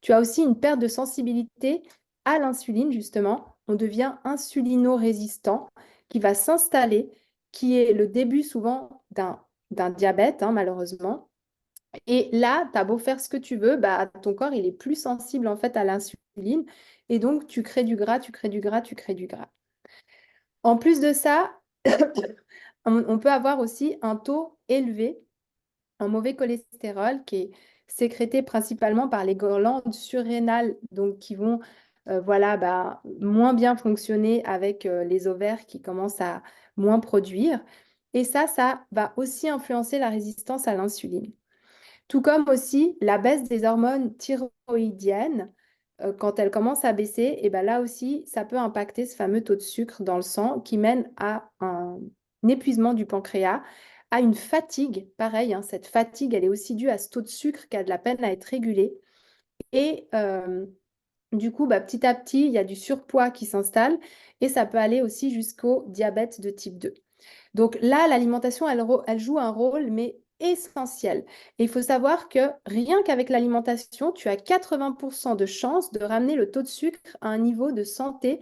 Tu as aussi une perte de sensibilité à l'insuline, justement. On devient insulino-résistant qui va s'installer, qui est le début souvent d'un diabète, hein, malheureusement. Et là, tu as beau faire ce que tu veux, ton corps, il est plus sensible en fait à l'insuline. Et donc, tu crées du gras, tu crées du gras, tu crées du gras. En plus de ça, on peut avoir aussi un taux élevé en mauvais cholestérol qui est sécrété principalement par les glandes surrénales, donc qui vont moins bien fonctionner avec les ovaires qui commencent à moins produire. Et ça va aussi influencer la résistance à l'insuline. Tout comme aussi la baisse des hormones thyroïdiennes, quand elles commencent à baisser, et là aussi, ça peut impacter ce fameux taux de sucre dans le sang qui mène à un épuisement du pancréas, à une fatigue. Pareil, hein, cette fatigue, elle est aussi due à ce taux de sucre qui a de la peine à être régulé. Et du coup, petit à petit, il y a du surpoids qui s'installe et ça peut aller aussi jusqu'au diabète de type 2. Donc là, l'alimentation, elle joue un rôle, mais essentiel. Et il faut savoir que rien qu'avec l'alimentation, tu as 80% de chances de ramener le taux de sucre à un niveau de santé,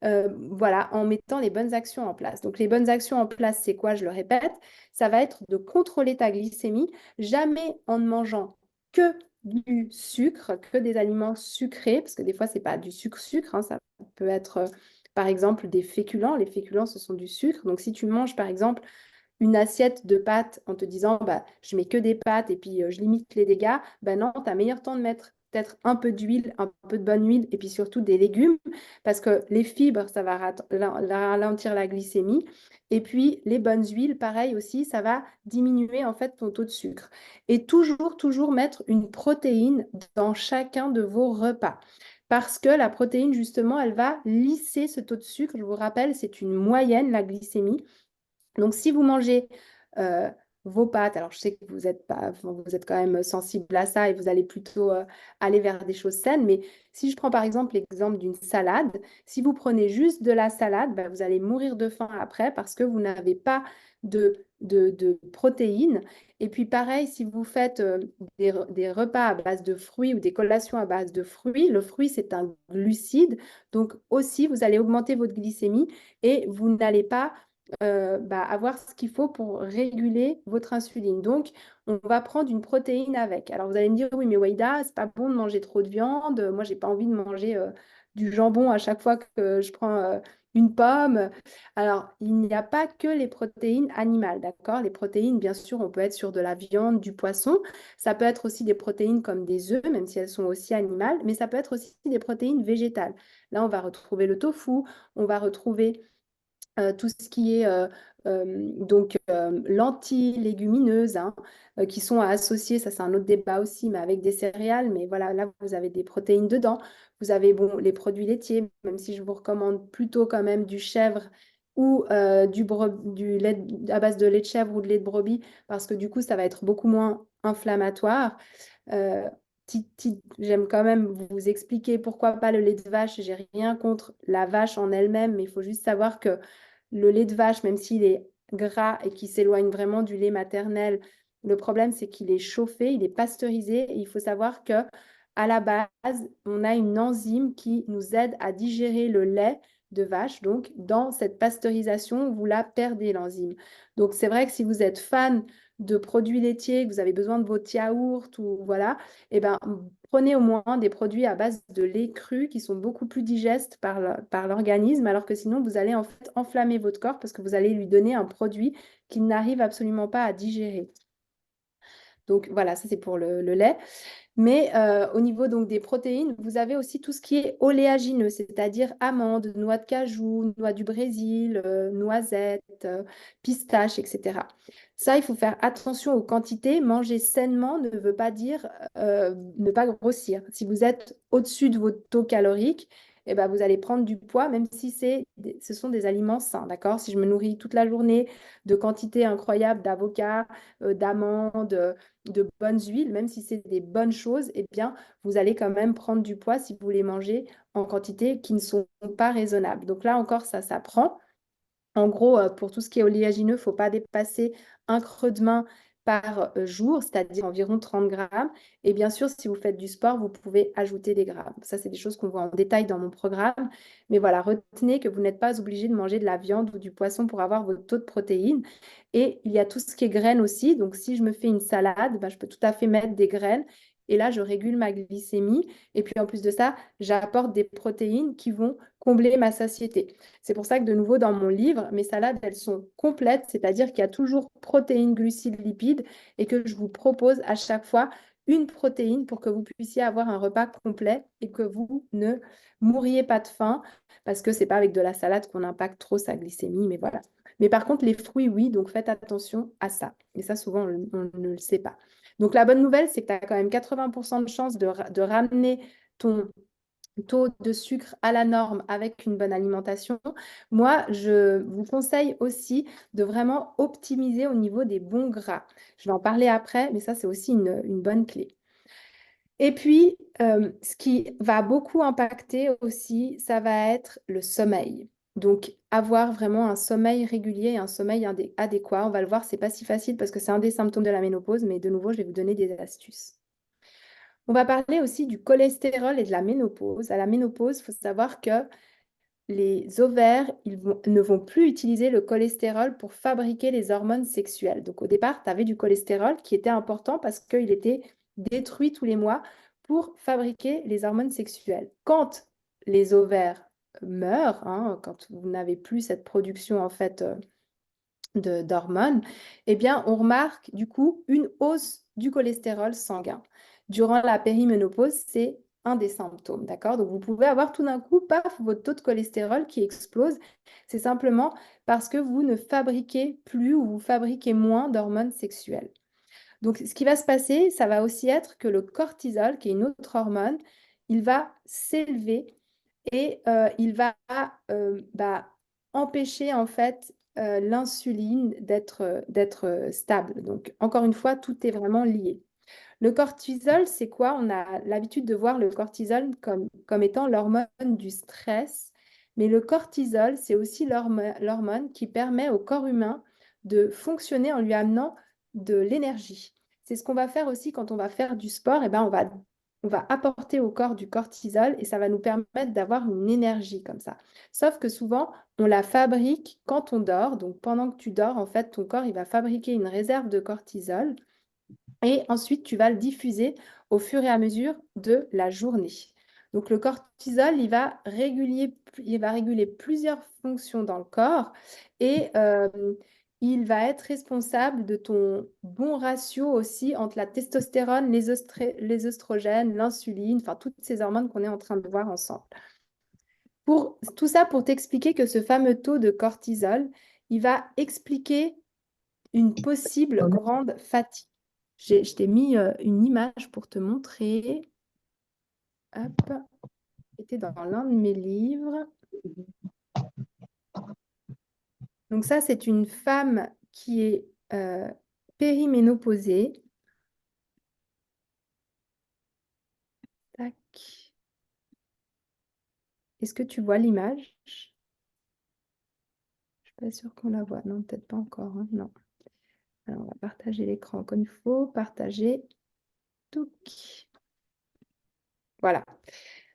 en mettant les bonnes actions en place. Donc les bonnes actions en place, c'est quoi? Je le répète, ça va être de contrôler ta glycémie, jamais en ne mangeant que du sucre, que des aliments sucrés, parce que des fois, c'est pas du sucre-sucre, hein, ça peut être par exemple des féculents. Les féculents, ce sont du sucre. Donc, si tu manges, par exemple, une assiette de pâtes en te disant, je mets que des pâtes et puis je limite les dégâts, non, tu as meilleur temps de mettre peut-être un peu d'huile, un peu de bonne huile et puis surtout des légumes parce que les fibres, ça va ralentir la glycémie. Et puis, les bonnes huiles, pareil aussi, ça va diminuer en fait ton taux de sucre. Et toujours, toujours mettre une protéine dans chacun de vos repas. Parce que la protéine, justement, elle va lisser ce taux de sucre. Je vous rappelle, c'est une moyenne, la glycémie. Donc, si vous mangez euh, vos pâtes, alors je sais que vous êtes pas, vous êtes quand même sensible à ça et vous allez plutôt aller vers des choses saines, mais si je prends par exemple l'exemple d'une salade, si vous prenez juste de la salade, vous allez mourir de faim après parce que vous n'avez pas de protéines. Et puis pareil, si vous faites des repas à base de fruits ou des collations à base de fruits, le fruit c'est un glucide, donc aussi vous allez augmenter votre glycémie et vous n'allez pas avoir ce qu'il faut pour réguler votre insuline. Donc, on va prendre une protéine avec. Alors, vous allez me dire, oui, mais Waïda, c'est pas bon de manger trop de viande. Moi, j'ai pas envie de manger du jambon à chaque fois que je prends une pomme. Alors, il n'y a pas que les protéines animales, d'accord? Les protéines, bien sûr, on peut être sur de la viande, du poisson. Ça peut être aussi des protéines comme des œufs, même si elles sont aussi animales, mais ça peut être aussi des protéines végétales. Là, on va retrouver le tofu, on va retrouver tout ce qui est lentilles, légumineuses, hein, qui sont à associer, ça c'est un autre débat aussi, mais avec des céréales. Mais voilà, là vous avez des protéines dedans. Vous avez les produits laitiers, même si je vous recommande plutôt quand même du chèvre ou du lait à base de lait de chèvre ou de lait de brebis, parce que du coup ça va être beaucoup moins inflammatoire. Euh, J'aime quand même vous expliquer pourquoi pas le lait de vache. J'ai rien contre la vache en elle-même, mais il faut juste savoir que le lait de vache, même s'il est gras et qui s'éloigne vraiment du lait maternel, le problème c'est qu'il est chauffé, il est pasteurisé. Et il faut savoir que à la base, on a une enzyme qui nous aide à digérer le lait de vache. Donc, dans cette pasteurisation, vous la perdez l'enzyme. Donc, c'est vrai que si vous êtes fan de produits laitiers, que vous avez besoin de votre yaourt ou voilà, eh ben, prenez au moins des produits à base de lait cru qui sont beaucoup plus digestes par l'organisme, alors que sinon, vous allez en fait enflammer votre corps parce que vous allez lui donner un produit qu'il n'arrive absolument pas à digérer. Donc voilà, ça c'est pour le lait. Mais au niveau donc des protéines, vous avez aussi tout ce qui est oléagineux, c'est-à-dire amandes, noix de cajou, noix du Brésil, noisettes, pistaches, etc. Ça, il faut faire attention aux quantités. Manger sainement ne veut pas dire ne pas grossir. Si vous êtes au-dessus de votre taux calorique, eh ben, vous allez prendre du poids, même si ce sont des aliments sains, d'accord? Si je me nourris toute la journée de quantités incroyables d'avocats, d'amandes, de bonnes huiles, même si c'est des bonnes choses, eh bien, vous allez quand même prendre du poids si vous les mangez en quantités qui ne sont pas raisonnables. Donc là encore, ça s'apprend. En gros, pour tout ce qui est oléagineux, il ne faut pas dépasser un creux de main par jour, c'est-à-dire environ 30 grammes. Et bien sûr, si vous faites du sport, vous pouvez ajouter des grammes. Ça, c'est des choses qu'on voit en détail dans mon programme. Mais voilà, retenez que vous n'êtes pas obligé de manger de la viande ou du poisson pour avoir votre taux de protéines. Et il y a tout ce qui est graines aussi. Donc, si je me fais une salade, ben, je peux tout à fait mettre des graines. Et là, je régule ma glycémie. Et puis, en plus de ça, j'apporte des protéines qui vont combler ma satiété. C'est pour ça que de nouveau, dans mon livre, mes salades, elles sont complètes, c'est-à-dire qu'il y a toujours protéines, glucides, lipides, et que je vous propose à chaque fois une protéine pour que vous puissiez avoir un repas complet et que vous ne mourriez pas de faim, parce que c'est pas avec de la salade qu'on impacte trop sa glycémie, mais voilà. Mais par contre, les fruits, oui, donc faites attention à ça. Et ça, souvent, on ne le sait pas. Donc la bonne nouvelle, c'est que tu as quand même 80% de chances de ramener ton taux de sucre à la norme avec une bonne alimentation. Moi, je vous conseille aussi de vraiment optimiser au niveau des bons gras. Je vais en parler après, mais ça, c'est aussi une bonne clé. Et puis, ce qui va beaucoup impacter aussi, ça va être le sommeil. Donc, avoir vraiment un sommeil régulier et un sommeil adéquat. On va le voir, c'est pas si facile parce que c'est un des symptômes de la ménopause, mais de nouveau, je vais vous donner des astuces. On va parler aussi du cholestérol et de la ménopause. À la ménopause, il faut savoir que les ovaires, ne vont plus utiliser le cholestérol pour fabriquer les hormones sexuelles. Donc au départ, tu avais du cholestérol qui était important parce qu'il était détruit tous les mois pour fabriquer les hormones sexuelles. Quand les ovaires meurent, hein, quand vous n'avez plus cette production en fait d'hormones, eh bien, on remarque du coup une hausse du cholestérol sanguin. Durant la périménopause, c'est un des symptômes, d'accord? Donc, vous pouvez avoir tout d'un coup, paf, votre taux de cholestérol qui explose. C'est simplement parce que vous ne fabriquez plus ou vous fabriquez moins d'hormones sexuelles. Donc, ce qui va se passer, ça va aussi être que le cortisol, qui est une autre hormone, il va s'élever et il va empêcher en fait l'insuline d'être stable. Donc, encore une fois, tout est vraiment lié. Le cortisol, c'est quoi? On a l'habitude de voir le cortisol comme étant l'hormone du stress, mais le cortisol, c'est aussi l'hormone qui permet au corps humain de fonctionner en lui amenant de l'énergie. C'est ce qu'on va faire aussi quand on va faire du sport. Eh ben, on va apporter au corps du cortisol et ça va nous permettre d'avoir une énergie comme ça. Sauf que souvent, on la fabrique quand on dort. Donc, pendant que tu dors, en fait, ton corps, il va fabriquer une réserve de cortisol et ensuite, tu vas le diffuser au fur et à mesure de la journée. Donc, le cortisol, il va réguler plusieurs fonctions dans le corps et il va être responsable de ton bon ratio aussi entre la testostérone, les oestrogènes, l'insuline, enfin toutes ces hormones qu'on est en train de voir ensemble. Tout ça pour t'expliquer que ce fameux taux de cortisol, il va expliquer une possible grande fatigue. Je t'ai mis une image pour te montrer. Hop, c'était dans l'un de mes livres. Donc ça, c'est une femme qui est périménopausée. Tac. Est-ce que tu vois l'image? Je suis pas sûre qu'on la voit. Non, peut-être pas encore, hein. Non. Alors, on va partager l'écran comme il faut. Partager. Touc. Voilà.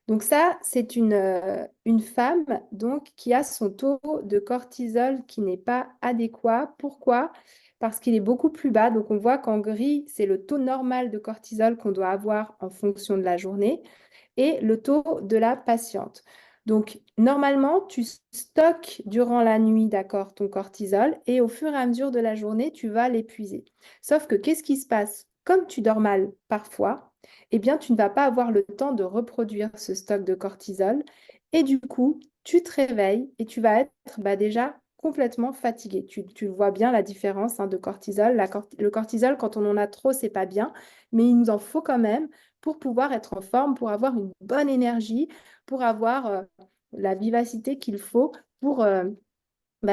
Donc ça, c'est une femme donc, qui a son taux de cortisol qui n'est pas adéquat. Pourquoi? Parce qu'il est beaucoup plus bas. Donc on voit qu'en gris, c'est le taux normal de cortisol qu'on doit avoir en fonction de la journée et le taux de la patiente. Donc normalement, tu stockes durant la nuit, d'accord, ton cortisol et au fur et à mesure de la journée, tu vas l'épuiser. Sauf que qu'est-ce qui se passe? Comme tu dors mal parfois, eh bien, tu ne vas pas avoir le temps de reproduire ce stock de cortisol. Et du coup, tu te réveilles et tu vas être déjà complètement fatigué. Tu vois bien la différence de cortisol. Le cortisol, quand on en a trop, c'est pas bien, mais il nous en faut quand même pour pouvoir être en forme, pour avoir une bonne énergie, pour avoir la vivacité qu'il faut pour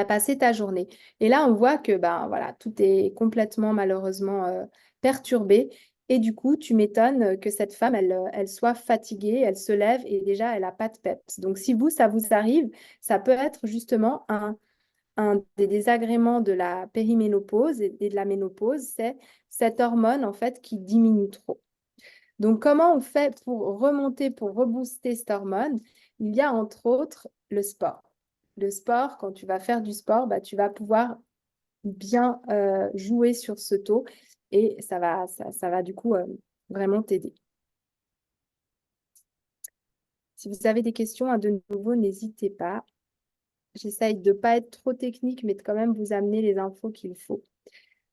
passer ta journée. Et là, on voit que voilà, tout est complètement malheureusement perturbé. Et du coup, tu m'étonnes que cette femme, elle soit fatiguée, elle se lève et déjà, elle n'a pas de peps. Donc, si vous, ça vous arrive, ça peut être justement un des désagréments de la périménopause et de la ménopause, c'est cette hormone en fait qui diminue trop. Donc, comment on fait pour remonter, pour rebooster cette hormone? Il y a entre autres le sport. Le sport, quand tu vas faire du sport, tu vas pouvoir bien jouer sur ce taux et ça va du coup vraiment t'aider. Si vous avez des questions, de nouveau, n'hésitez pas. J'essaye de ne pas être trop technique, mais de quand même vous amener les infos qu'il faut.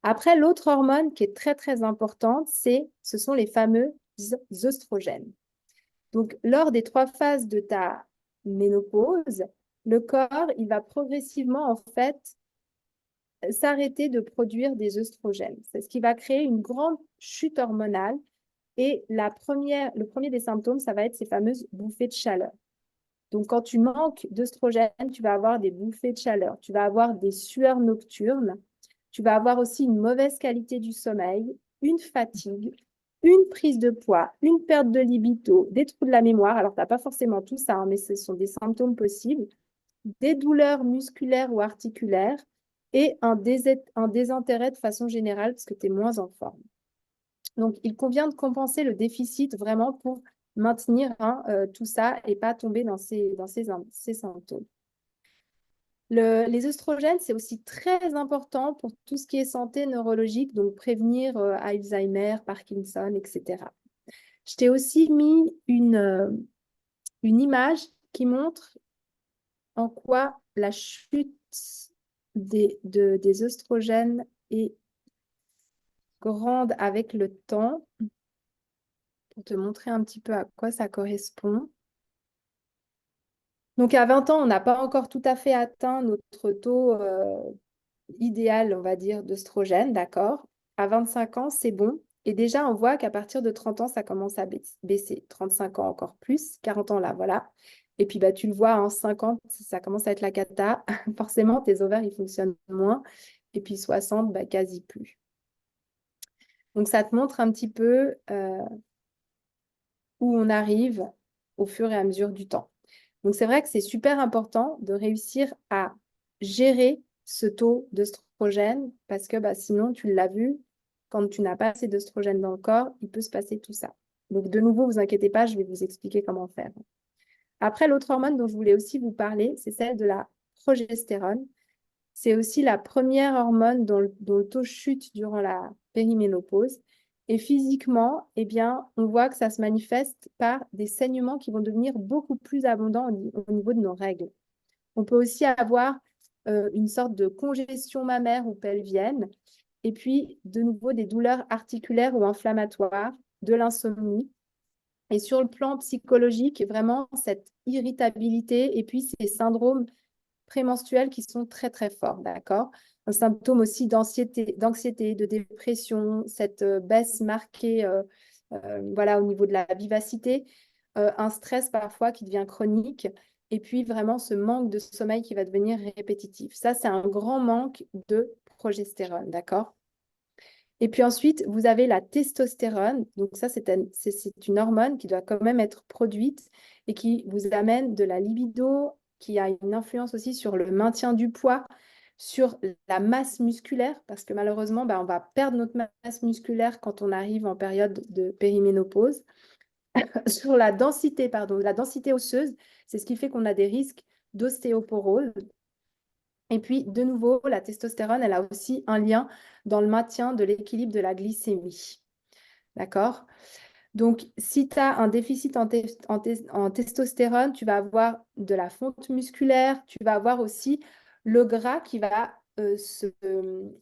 Après, l'autre hormone qui est très, très importante, ce sont les fameux œstrogènes. Donc, lors des 3 phases de ta ménopause, le corps, il va progressivement, en fait, s'arrêter de produire des œstrogènes. C'est ce qui va créer une grande chute hormonale. Et le premier des symptômes, ça va être ces fameuses bouffées de chaleur. Donc, quand tu manques d'œstrogènes, tu vas avoir des bouffées de chaleur, tu vas avoir des sueurs nocturnes, tu vas avoir aussi une mauvaise qualité du sommeil, une fatigue, une prise de poids, une perte de libido, des trous de la mémoire. Alors, tu n'as pas forcément tout ça, mais ce sont des symptômes possibles, des douleurs musculaires ou articulaires et un désintérêt de façon générale parce que tu es moins en forme. Donc, il convient de compenser le déficit vraiment pour maintenir tout ça et pas tomber dans ces symptômes. Les œstrogènes, c'est aussi très important pour tout ce qui est santé neurologique, donc prévenir Alzheimer, Parkinson, etc. Je t'ai aussi mis une image qui montre en quoi la chute des œstrogènes est grande avec le temps, pour te montrer un petit peu à quoi ça correspond. Donc, à 20 ans, on n'a pas encore tout à fait atteint notre taux idéal, on va dire, d'œstrogène, d'accord? À 25 ans, c'est bon. Et déjà, on voit qu'à partir de 30 ans, ça commence à baisser. 35 ans encore plus, 40 ans là, voilà. Et puis, tu le vois, en 50, ça commence à être la cata. Forcément, tes ovaires, ils fonctionnent moins. Et puis, 60, quasi plus. Donc, ça te montre un petit peu où on arrive au fur et à mesure du temps. Donc, c'est vrai que c'est super important de réussir à gérer ce taux d'œstrogène parce que sinon, tu l'as vu, quand tu n'as pas assez d'œstrogène dans le corps, il peut se passer tout ça. Donc, de nouveau, vous inquiétez pas, je vais vous expliquer comment faire. Après, l'autre hormone dont je voulais aussi vous parler, c'est celle de la progestérone. C'est aussi la première hormone dont le taux chute durant la périménopause. Et physiquement, eh bien, on voit que ça se manifeste par des saignements qui vont devenir beaucoup plus abondants au niveau de nos règles. On peut aussi avoir une sorte de congestion mammaire ou pelvienne, et puis de nouveau des douleurs articulaires ou inflammatoires, de l'insomnie. Et sur le plan psychologique, vraiment cette irritabilité et puis ces syndromes prémenstruels qui sont très, très forts, d'accord? Un symptôme aussi d'anxiété, de dépression, cette baisse marquée voilà, au niveau de la vivacité, un stress parfois qui devient chronique, et puis vraiment ce manque de sommeil qui va devenir répétitif. Ça, c'est un grand manque de progestérone, d'accord? Et puis ensuite, vous avez la testostérone. Donc ça, c'est une hormone qui doit quand même être produite et qui vous amène de la libido, qui a une influence aussi sur le maintien du poids, sur la masse musculaire, parce que malheureusement, on va perdre notre masse musculaire quand on arrive en période de périménopause. Sur la densité osseuse, c'est ce qui fait qu'on a des risques d'ostéoporose. Et puis, de nouveau, la testostérone, elle a aussi un lien dans le maintien de l'équilibre de la glycémie. D'accord? Donc, si tu as un déficit en testostérone, tu vas avoir de la fonte musculaire, tu vas avoir aussi le gras qui va se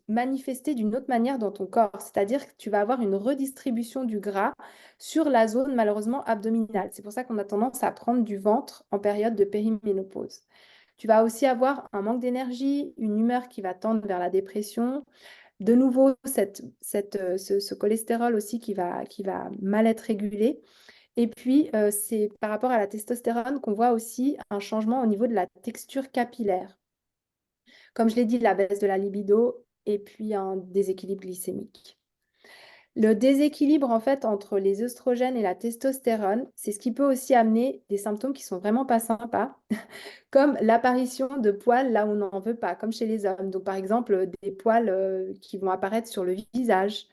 manifester d'une autre manière dans ton corps. C'est-à-dire que tu vas avoir une redistribution du gras sur la zone malheureusement abdominale. C'est pour ça qu'on a tendance à prendre du ventre en période de périménopause. Tu vas aussi avoir un manque d'énergie, une humeur qui va tendre vers la dépression. De nouveau, ce cholestérol aussi qui va mal être régulé. Et puis, c'est par rapport à la testostérone qu'on voit aussi un changement au niveau de la texture capillaire. Comme je l'ai dit, la baisse de la libido et puis un déséquilibre glycémique. Le déséquilibre, en fait, entre les œstrogènes et la testostérone, c'est ce qui peut aussi amener des symptômes qui sont vraiment pas sympas, comme l'apparition de poils là où on n'en veut pas, comme chez les hommes. Donc, par exemple, des poils qui vont apparaître sur le visage,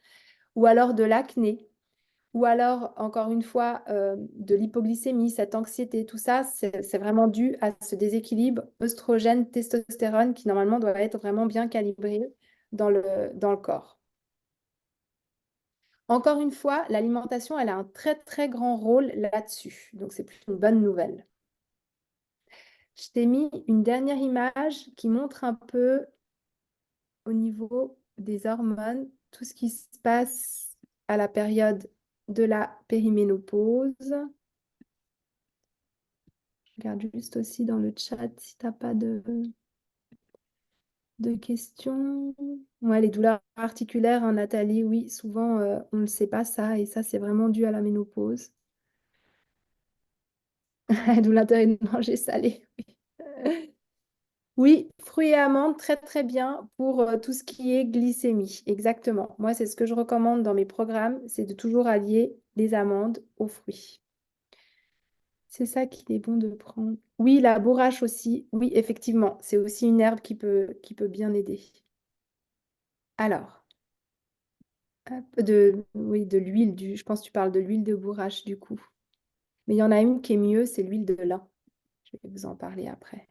ou alors de l'acné, ou alors, encore une fois, de l'hypoglycémie, cette anxiété, tout ça, c'est vraiment dû à ce déséquilibre œstrogène-testostérone qui, normalement, doit être vraiment bien calibré dans le corps. Encore une fois, l'alimentation, elle a un très, très grand rôle là-dessus. Donc, c'est plutôt une bonne nouvelle. Je t'ai mis une dernière image qui montre un peu au niveau des hormones, tout ce qui se passe à la période de la périménopause. Je regarde juste aussi dans le chat si tu n'as pas de questions. Ouais, les douleurs articulaires, hein, Nathalie, oui, souvent on ne sait pas ça et ça, c'est vraiment dû à la ménopause. D'où l'intérêt de manger salé. Oui, fruits et amandes, très très bien pour tout ce qui est glycémie. Exactement. Moi, c'est ce que je recommande dans mes programmes, c'est de toujours allier les amandes aux fruits. C'est ça qu'il est bon de prendre. Oui, la bourrache aussi. Oui, effectivement, c'est aussi une herbe qui peut bien aider. Alors, hop, oui, de l'huile, je pense que tu parles de l'huile de bourrache du coup. Mais il y en a une qui est mieux, c'est l'huile de lin. Je vais vous en parler après.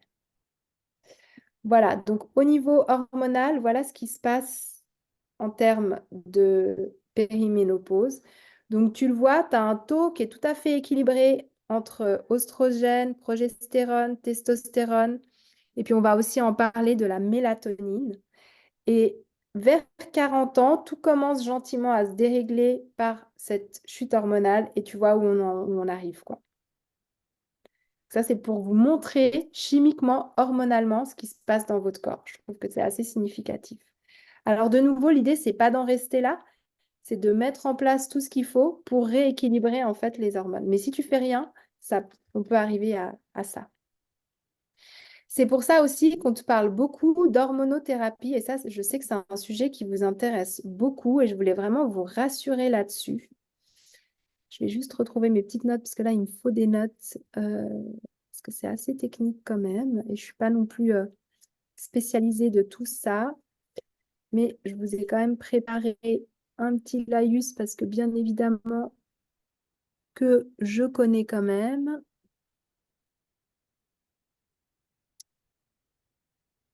Voilà, donc au niveau hormonal, voilà ce qui se passe en termes de périménopause. Donc tu le vois, tu as un taux qui est tout à fait équilibré entre oestrogène, progestérone, testostérone. Et puis on va aussi en parler de la mélatonine. Et vers 40 ans, tout commence gentiment à se dérégler par cette chute hormonale et tu vois où on arrive, quoi. Ça, c'est pour vous montrer chimiquement, hormonalement, ce qui se passe dans votre corps. Je trouve que c'est assez significatif. Alors, de nouveau, l'idée, c'est pas d'en rester là, c'est de mettre en place tout ce qu'il faut pour rééquilibrer en fait les hormones. Mais si tu fais rien, on peut arriver à ça. C'est pour ça aussi qu'on te parle beaucoup d'hormonothérapie. Et ça, je sais que c'est un sujet qui vous intéresse beaucoup et je voulais vraiment vous rassurer là-dessus. Je vais juste retrouver mes petites notes parce que là, il me faut des notes parce que c'est assez technique quand même. Et je ne suis pas non plus spécialisée de tout ça. Mais je vous ai quand même préparé un petit laïus parce que bien évidemment que je connais quand même.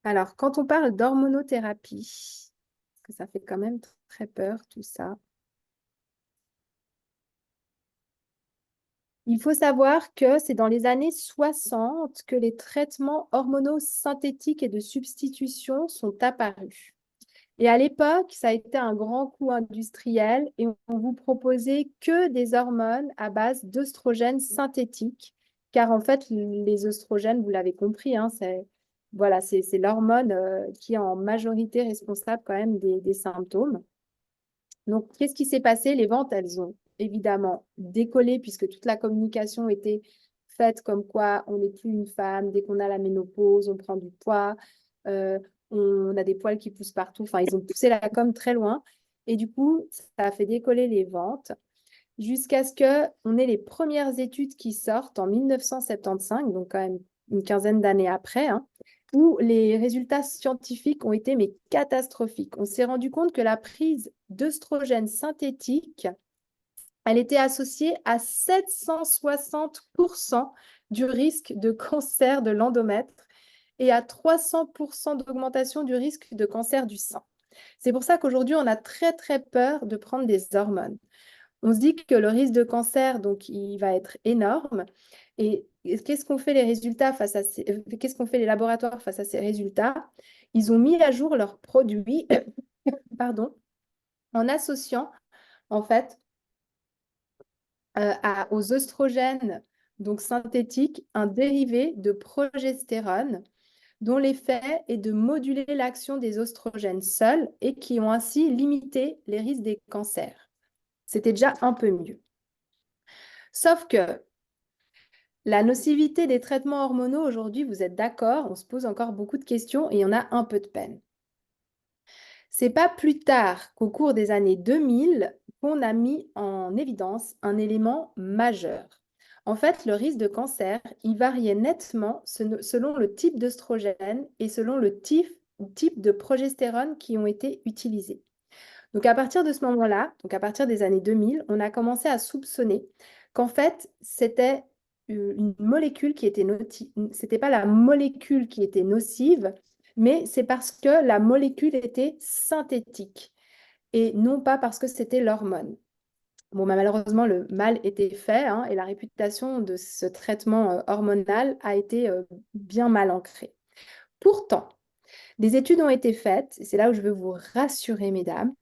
Alors, quand on parle d'hormonothérapie, parce que ça fait quand même très peur tout ça, il faut savoir que c'est dans les années 60 que les traitements hormonosynthétiques et de substitution sont apparus. Et à l'époque, ça a été un grand coup industriel et on vous proposait que des hormones à base d'œstrogènes synthétiques, car en fait, les œstrogènes, vous l'avez compris, hein, voilà, c'est l'hormone qui est en majorité responsable quand même des symptômes. Donc, qu'est-ce qui s'est passé? Les ventes, elles ont évidemment décollé puisque toute la communication était faite comme quoi on n'est plus une femme, dès qu'on a la ménopause, on prend du poids, euh, on a des poils qui poussent partout. Enfin, ils ont poussé la com très loin. Et du coup, ça a fait décoller les ventes jusqu'à ce qu'on ait les premières études qui sortent en 1975, donc quand même une quinzaine d'années après, hein, où les résultats scientifiques ont été mais catastrophiques. On s'est rendu compte que la prise d'œstrogènes synthétiques, elle était associée à 760% du risque de cancer de l'endomètre et à 300% d'augmentation du risque de cancer du sein. C'est pour ça qu'aujourd'hui, on a très, très peur de prendre des hormones. on se dit que le risque de cancer, donc, il va être énorme. Et qu'est-ce qu'ont fait les résultats face à qu'est-ce qu'ont fait les laboratoires face à ces résultats? Ils ont mis à jour leurs produits, pardon, en associant, en fait, aux oestrogènes, donc synthétiques, un dérivé de progestérone dont l'effet est de moduler l'action des oestrogènes seuls et qui ont ainsi limité les risques des cancers. C'était déjà un peu mieux. Sauf que la nocivité des traitements hormonaux aujourd'hui, vous êtes d'accord, on se pose encore beaucoup de questions et il y en a un peu de peine. C'est pas plus tard qu'au cours des années 2000 qu'on a mis en évidence un élément majeur. En fait, le risque de cancer, il variait nettement selon le type d'œstrogène et selon le type de progestérone qui ont été utilisés. Donc à partir de ce moment-là, donc à partir des années 2000, on a commencé à soupçonner qu'en fait, c'était une molécule qui était nocive. C'était pas la molécule qui était nocive, mais c'est parce que la molécule était synthétique et non pas parce que c'était l'hormone. Bon, bah, malheureusement, le mal était fait, hein, et la réputation de ce traitement hormonal a été bien mal ancrée. Pourtant, des études ont été faites, et c'est là où je veux vous rassurer, mesdames,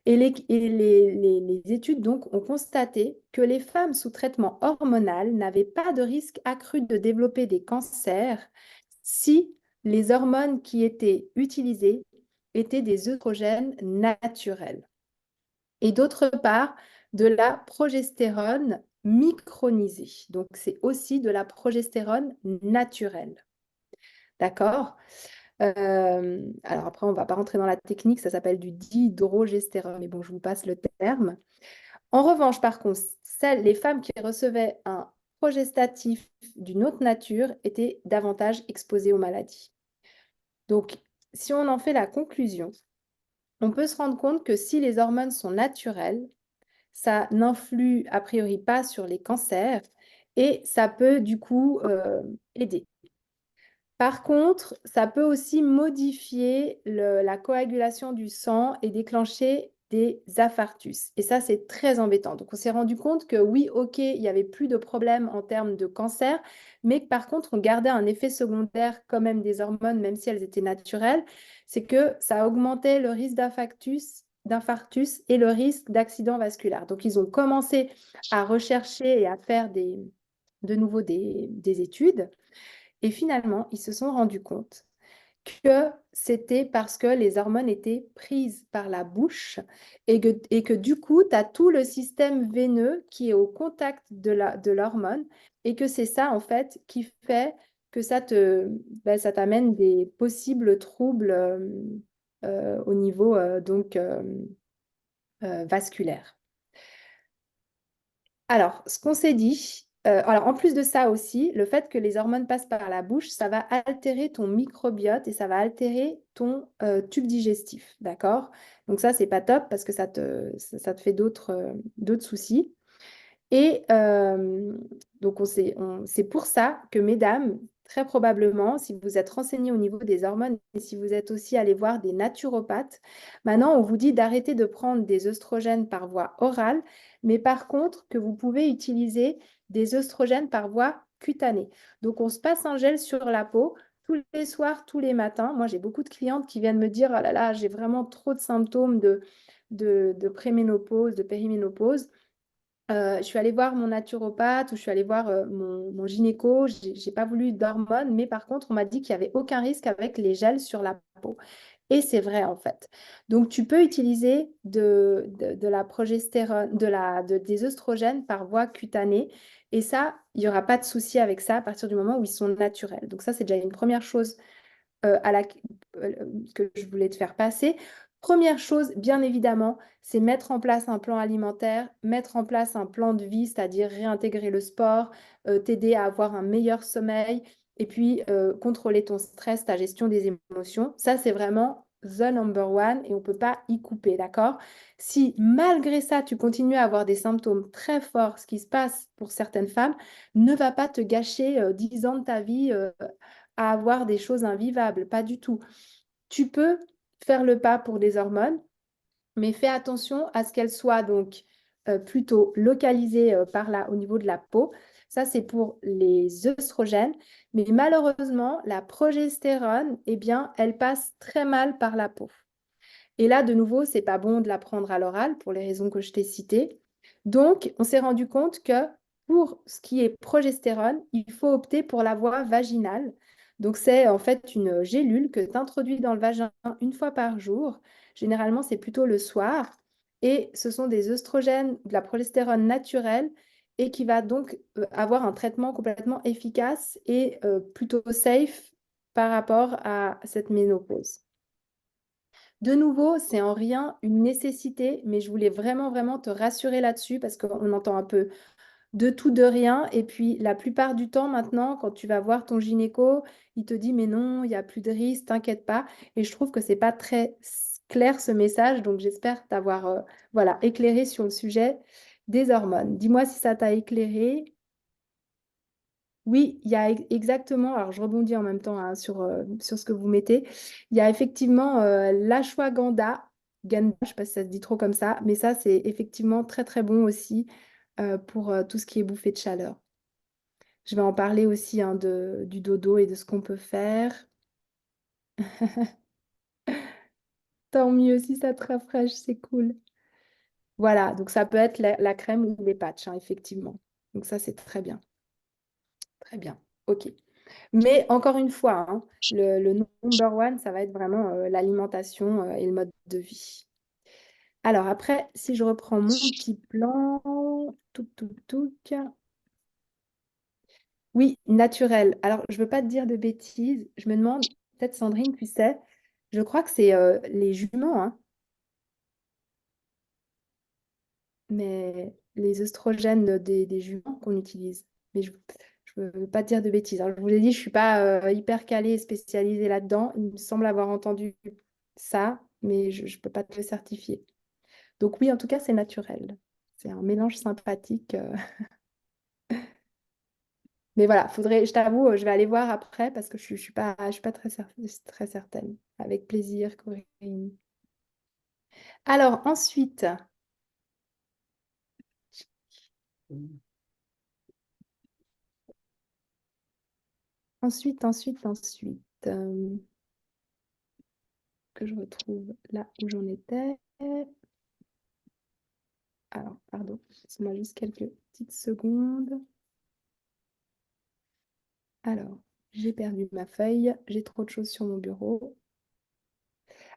et les études donc ont constaté que les femmes sous traitement hormonal n'avaient pas de risque accru de développer des cancers si les hormones qui étaient utilisées étaient des œstrogènes naturels. Et d'autre part, de la progestérone micronisée. Donc, c'est aussi de la progestérone naturelle. D'accord? Alors après, on ne va pas rentrer dans la technique, ça s'appelle du dihydrogestérone, mais bon, je vous passe le terme. En revanche, par contre, les femmes qui recevaient un progestatif d'une autre nature étaient davantage exposées aux maladies. Donc, si on en fait la conclusion, on peut se rendre compte que si les hormones sont naturelles, ça n'influe a priori pas sur les cancers et ça peut du coup aider. Par contre, ça peut aussi modifier la coagulation du sang et déclencher des infarctus. Et ça, c'est très embêtant. Donc, on s'est rendu compte que oui, OK, il n'y avait plus de problème en termes de cancer, mais que par contre, on gardait un effet secondaire quand même des hormones, même si elles étaient naturelles, c'est que ça augmentait le risque d'infarctus et le risque d'accident vasculaire. Donc, ils ont commencé à rechercher et à faire de nouveau des études. Et finalement, ils se sont rendus compte que c'était parce que les hormones étaient prises par la bouche et que du coup, tu as tout le système veineux qui est au contact de l'hormone et que c'est ça, en fait, qui fait que ça t'amène des possibles troubles au niveau vasculaire. Alors, ce qu'on s'est dit, alors en plus de ça aussi, le fait que les hormones passent par la bouche, ça va altérer ton microbiote et ça va altérer ton tube digestif, d'accord? Donc ça, c'est pas top parce que ça te fait d'autres soucis. Et donc, c'est pour ça que, mesdames, très probablement, si vous êtes renseignées au niveau des hormones et si vous êtes aussi allé voir des naturopathes, maintenant, on vous dit d'arrêter de prendre des œstrogènes par voie orale, mais par contre, que vous pouvez utiliser des œstrogènes par voie cutanée. Donc, on se passe un gel sur la peau tous les soirs, tous les matins. Moi, j'ai beaucoup de clientes qui viennent me dire, oh là là, j'ai vraiment trop de symptômes de préménopause, de périménopause. Je suis allée voir mon naturopathe ou je suis allée voir mon gynéco. Je n'ai pas voulu d'hormones, mais par contre, on m'a dit qu'il n'y avait aucun risque avec les gels sur la peau. Et c'est vrai, en fait. Donc, tu peux utiliser de la progestérone, des œstrogènes par voie cutanée. Et ça, il n'y aura pas de souci avec ça à partir du moment où ils sont naturels. Donc, ça, c'est déjà une première chose que je voulais te faire passer. Première chose, bien évidemment, c'est mettre en place un plan alimentaire, mettre en place un plan de vie, c'est-à-dire réintégrer le sport, t'aider à avoir un meilleur sommeil et puis contrôler ton stress, ta gestion des émotions. Ça, c'est vraiment the number one et on ne peut pas y couper, d'accord? Si malgré ça, tu continues à avoir des symptômes très forts, ce qui se passe pour certaines femmes, ne va pas te gâcher 10 ans de ta vie à avoir des choses invivables, pas du tout. Tu peux faire le pas pour des hormones, mais fais attention à ce qu'elles soient donc plutôt localisée par là au niveau de la peau. Ça, c'est pour les œstrogènes. Mais malheureusement, la progestérone, eh bien, elle passe très mal par la peau. Et là, de nouveau, c'est pas bon de la prendre à l'oral pour les raisons que je t'ai citées. Donc, on s'est rendu compte que pour ce qui est progestérone, il faut opter pour la voie vaginale. Donc, c'est en fait une gélule que tu introduis dans le vagin une fois par jour. Généralement, c'est plutôt le soir. Et ce sont des œstrogènes, de la progestérone naturelle, et qui va donc avoir un traitement complètement efficace et plutôt safe par rapport à cette ménopause. De nouveau, c'est en rien une nécessité, mais je voulais vraiment, vraiment te rassurer là-dessus parce qu'on entend un peu de tout, de rien. Et puis, la plupart du temps, maintenant, quand tu vas voir ton gynéco, il te dit, mais non, il n'y a plus de risque, t'inquiète pas. Et je trouve que c'est pas très clair ce message, donc j'espère t'avoir voilà, éclairé sur le sujet des hormones. Dis-moi si ça t'a éclairé. Oui, il y a exactement, alors je rebondis en même temps hein, sur ce que vous mettez, il y a effectivement l'ashwagandha, ganda, je ne sais pas si ça se dit trop comme ça, mais ça c'est effectivement très très bon aussi pour tout ce qui est bouffée de chaleur. Je vais en parler aussi hein, du dodo et de ce qu'on peut faire. Tant mieux si ça te rafraîchit, c'est cool. Voilà, donc ça peut être la crème ou les patchs, hein, effectivement. Donc ça c'est très bien, très bien. Ok. Mais encore une fois, hein, le number one, ça va être vraiment l'alimentation et le mode de vie. Alors après, si je reprends mon petit plan, touc. Oui, naturel. Alors, je ne veux pas te dire de bêtises. Je me demande, peut-être Sandrine, tu sais, je crois que c'est les juments, hein, mais les œstrogènes des juments qu'on utilise. Mais je ne veux pas te dire de bêtises. Alors, je vous ai dit, je ne suis pas hyper calée et spécialisée là-dedans. Il me semble avoir entendu ça, mais je ne peux pas te le certifier. Donc oui, en tout cas, c'est naturel. C'est un mélange sympathique. Mais voilà, faudrait, je t'avoue, je vais aller voir après parce que je suis pas très certaine. Avec plaisir, Corinne. Alors, ensuite, que je retrouve là où j'en étais. Alors, pardon, laisse-moi juste quelques petites secondes. Alors, j'ai perdu ma feuille, j'ai trop de choses sur mon bureau.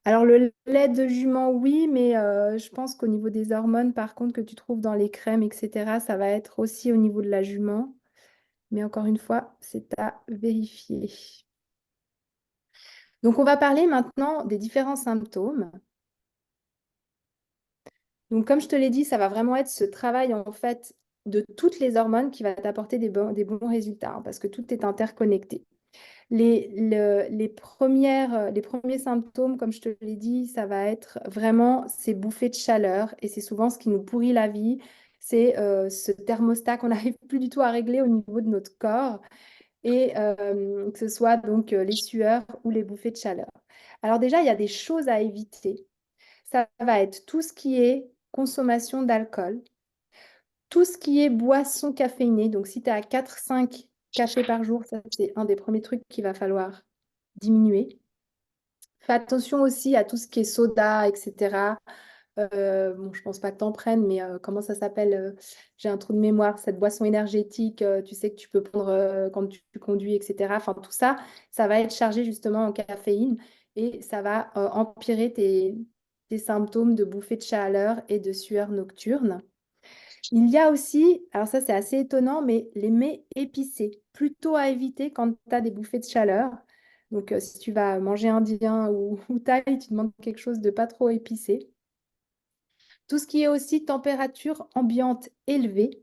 Alors, le lait de jument, oui, mais je pense qu'au niveau des hormones, par contre, que tu trouves dans les crèmes, etc., ça va être aussi au niveau de la jument. Mais encore une fois, c'est à vérifier. Donc, on va parler maintenant des différents symptômes. Donc, comme je te l'ai dit, ça va vraiment être ce travail, en fait, de toutes les hormones qui va t'apporter des bons résultats, hein, parce que tout est interconnecté. Les premiers symptômes, comme je te l'ai dit, ça va être vraiment ces bouffées de chaleur et c'est souvent ce qui nous pourrit la vie. C'est ce thermostat qu'on n'arrive plus du tout à régler au niveau de notre corps et que ce soit donc les sueurs ou les bouffées de chaleur. Alors déjà, il y a des choses à éviter. Ça va être tout ce qui est consommation d'alcool, tout ce qui est boisson caféinée. Donc si tu es à 4-5 cafés par jour, ça c'est un des premiers trucs qu'il va falloir diminuer. Fais attention aussi à tout ce qui est soda, etc. Bon, je pense pas que tu en prennes, mais comment ça s'appelle j'ai un trou de mémoire, cette boisson énergétique, tu sais que tu peux prendre quand tu conduis, etc. Enfin, tout ça, ça va être chargé justement en caféine et ça va empirer tes symptômes de bouffée de chaleur et de sueur nocturne. Il y a aussi, alors ça c'est assez étonnant, mais les mets épicés, plutôt à éviter quand tu as des bouffées de chaleur. Donc si tu vas manger indien ou thaï, tu demandes quelque chose de pas trop épicé. Tout ce qui est aussi température ambiante élevée.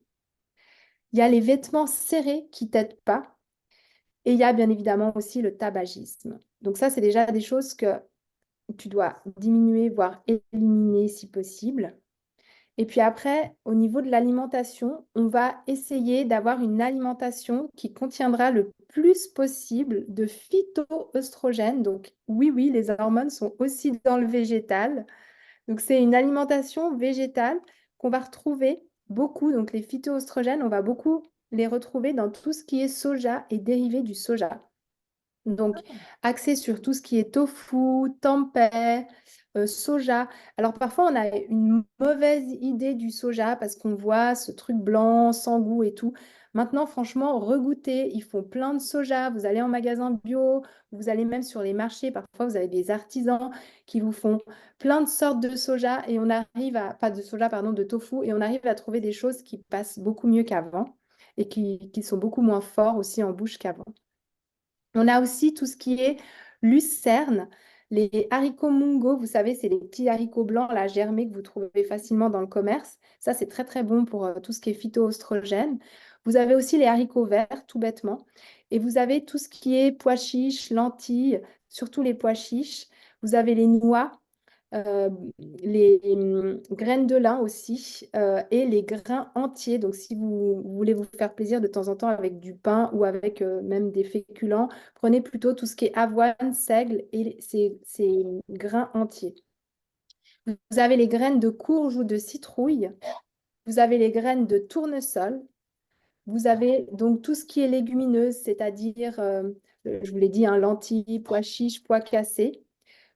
Il y a les vêtements serrés qui t'aident pas. Et il y a bien évidemment aussi le tabagisme. Donc ça, c'est déjà des choses que tu dois diminuer, voire éliminer si possible. Et puis après, au niveau de l'alimentation, on va essayer d'avoir une alimentation qui contiendra le plus possible de phytoœstrogènes. Donc oui, oui, les hormones sont aussi dans le végétal. Donc c'est une alimentation végétale qu'on va retrouver beaucoup, donc les phytoestrogènes, on va beaucoup les retrouver dans tout ce qui est soja et dérivés du soja. Donc, axé sur tout ce qui est tofu, tempeh, soja. Alors, parfois, on a une mauvaise idée du soja parce qu'on voit ce truc blanc, sans goût et tout. Maintenant, franchement, regoutez. Ils font plein de soja. Vous allez en magasin bio, vous allez même sur les marchés. Parfois, vous avez des artisans qui vous font plein de sortes de soja et on arrive à, pas de soja, pardon, de tofu, et on arrive à trouver des choses qui passent beaucoup mieux qu'avant et qui sont beaucoup moins forts aussi en bouche qu'avant. On a aussi tout ce qui est lucerne, les haricots mungo, vous savez, c'est les petits haricots blancs là, germés que vous trouvez facilement dans le commerce. Ça, c'est très très bon pour tout ce qui est phytoestrogène. Vous avez aussi les haricots verts, tout bêtement. Et vous avez tout ce qui est pois chiches, lentilles, surtout les pois chiches. Vous avez les noix, euh, les graines de lin aussi et les grains entiers. Donc, si vous voulez vous faire plaisir de temps en temps avec du pain ou avec même des féculents, prenez plutôt tout ce qui est avoine, seigle et ces grains entiers. Vous avez les graines de courge ou de citrouille. Vous avez les graines de tournesol. Vous avez donc tout ce qui est légumineuse, c'est-à-dire, je vous l'ai dit, hein, lentilles, pois chiches, pois cassés.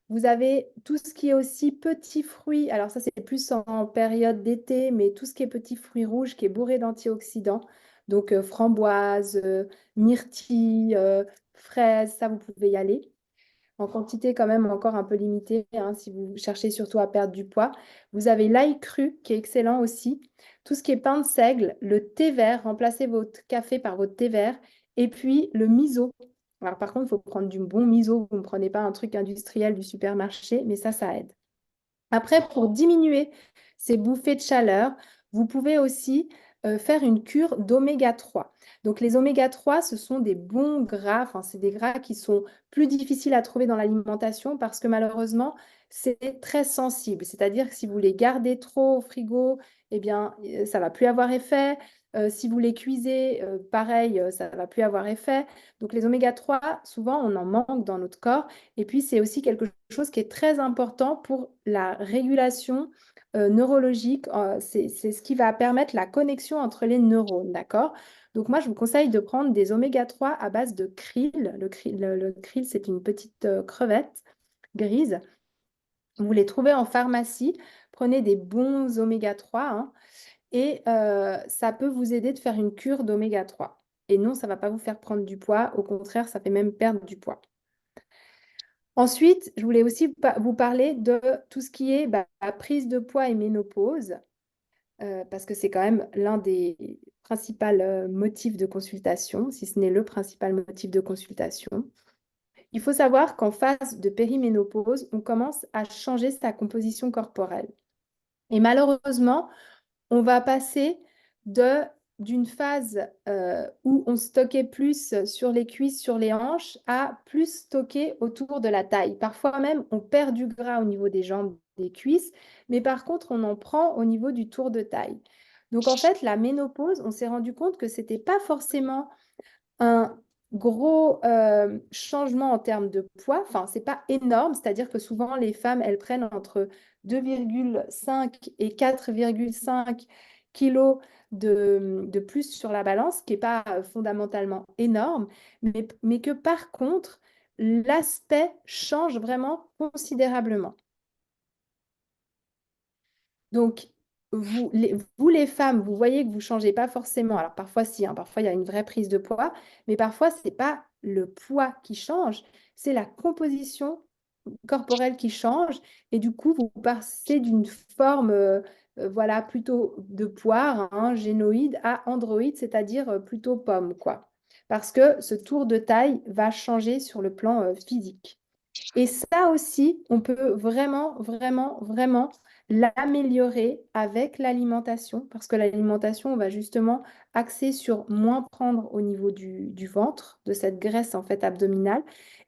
Vous avez tout ce qui est aussi petits fruits. Alors ça, c'est plus en période d'été, mais tout ce qui est petits fruits rouges qui est bourré d'antioxydants. Donc framboises, myrtilles, fraises, ça, vous pouvez y aller en quantité quand même encore un peu limitée, hein, si vous cherchez surtout à perdre du poids. Vous avez l'ail cru qui est excellent aussi. Tout ce qui est pain de seigle, le thé vert, remplacez votre café par votre thé vert. Et puis le miso. Alors par contre, il faut prendre du bon miso. Vous ne prenez pas un truc industriel du supermarché, mais ça aide. Après, pour diminuer ces bouffées de chaleur, vous pouvez aussi faire une cure d'oméga 3. Donc les oméga 3, ce sont des bons gras, enfin, c'est des gras qui sont plus difficiles à trouver dans l'alimentation parce que malheureusement, c'est très sensible. C'est-à-dire que si vous les gardez trop au frigo, eh bien, ça va plus avoir effet. Si vous les cuisez, pareil, ça va plus avoir effet. Donc les oméga 3, souvent, on en manque dans notre corps. Et puis, c'est aussi quelque chose qui est très important pour la régulation neurologique. C'est ce qui va permettre la connexion entre les neurones, d'accord? Donc, moi, je vous conseille de prendre des oméga 3 à base de krill. Le krill, c'est une petite crevette grise. Vous les trouvez en pharmacie. Prenez des bons oméga 3, hein, et ça peut vous aider de faire une cure d'oméga 3. Et non, ça ne va pas vous faire prendre du poids. Au contraire, ça fait même perdre du poids. Ensuite, je voulais aussi vous parler de tout ce qui est prise de poids et ménopause, parce que c'est quand même l'un des principaux motifs de consultation, si ce n'est le principal motif de consultation. Il faut savoir qu'en phase de périménopause, on commence à changer sa composition corporelle. Et malheureusement, on va passer d'une phase où on stockait plus sur les cuisses, sur les hanches, à plus stocker autour de la taille. Parfois même, on perd du gras au niveau des jambes, des cuisses, mais par contre, on en prend au niveau du tour de taille. Donc en fait, la ménopause, on s'est rendu compte que ce n'était pas forcément un gros changement en termes de poids. Enfin, c'est pas énorme, c'est-à-dire que souvent les femmes, elles prennent entre 2,5 et 4,5 kilos de plus sur la balance, ce qui n'est pas fondamentalement énorme, mais que par contre, l'aspect change vraiment considérablement. Donc, les femmes, vous voyez que vous ne changez pas forcément. Alors, parfois, si, hein, parfois, il y a une vraie prise de poids, mais parfois, ce n'est pas le poids qui change, c'est la composition corporelle qui change. Et du coup, vous passez d'une forme voilà, plutôt de poire, hein, génoïde, à androïde, c'est-à-dire plutôt pomme, quoi. Parce que ce tour de taille va changer sur le plan physique. Et ça aussi, on peut vraiment, vraiment, vraiment l'améliorer avec l'alimentation, parce que l'alimentation, on va justement axer sur moins prendre au niveau du ventre, de cette graisse en fait abdominale,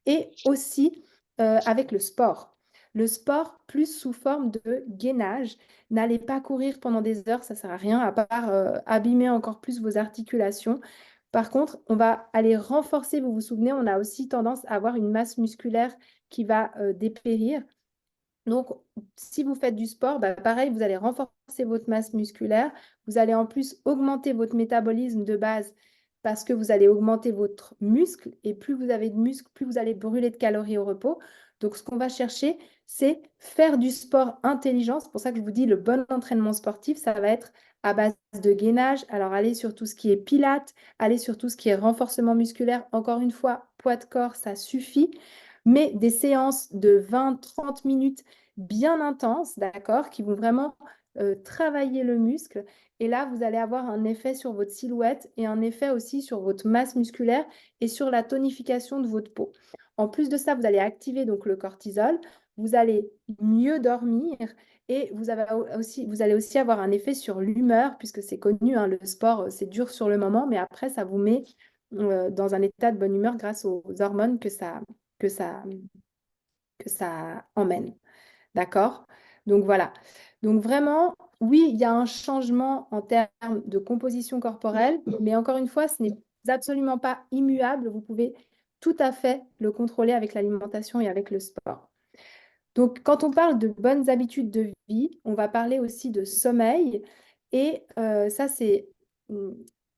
et aussi avec le sport. Le sport, plus sous forme de gainage. N'allez pas courir pendant des heures, ça ne sert à rien, à part abîmer encore plus vos articulations. Par contre, on va aller renforcer, vous vous souvenez, on a aussi tendance à avoir une masse musculaire qui va dépérir. Donc, si vous faites du sport, bah, pareil, vous allez renforcer votre masse musculaire. Vous allez en plus augmenter votre métabolisme de base parce que vous allez augmenter votre muscle. Et plus vous avez de muscles, plus vous allez brûler de calories au repos. Donc, ce qu'on va chercher, c'est faire du sport intelligent. C'est pour ça que je vous dis, le bon entraînement sportif, ça va être à base de gainage. Alors, allez sur tout ce qui est pilates, allez sur tout ce qui est renforcement musculaire. Encore une fois, poids de corps, ça suffit. Mais des séances de 20-30 minutes bien intenses, d'accord, qui vont vraiment travailler le muscle. Et là, vous allez avoir un effet sur votre silhouette et un effet aussi sur votre masse musculaire et sur la tonification de votre peau. En plus de ça, vous allez activer donc le cortisol, vous allez mieux dormir et vous allez aussi avoir un effet sur l'humeur, puisque c'est connu, hein, le sport, c'est dur sur le moment, mais après, ça vous met dans un état de bonne humeur grâce aux hormones que ça, que ça emmène. D'accord? Donc voilà. Donc vraiment, oui, il y a un changement en termes de composition corporelle, mais encore une fois, ce n'est absolument pas immuable. Vous pouvez tout à fait le contrôler avec l'alimentation et avec le sport. Donc, quand on parle de bonnes habitudes de vie, on va parler aussi de sommeil. Et ça, c'est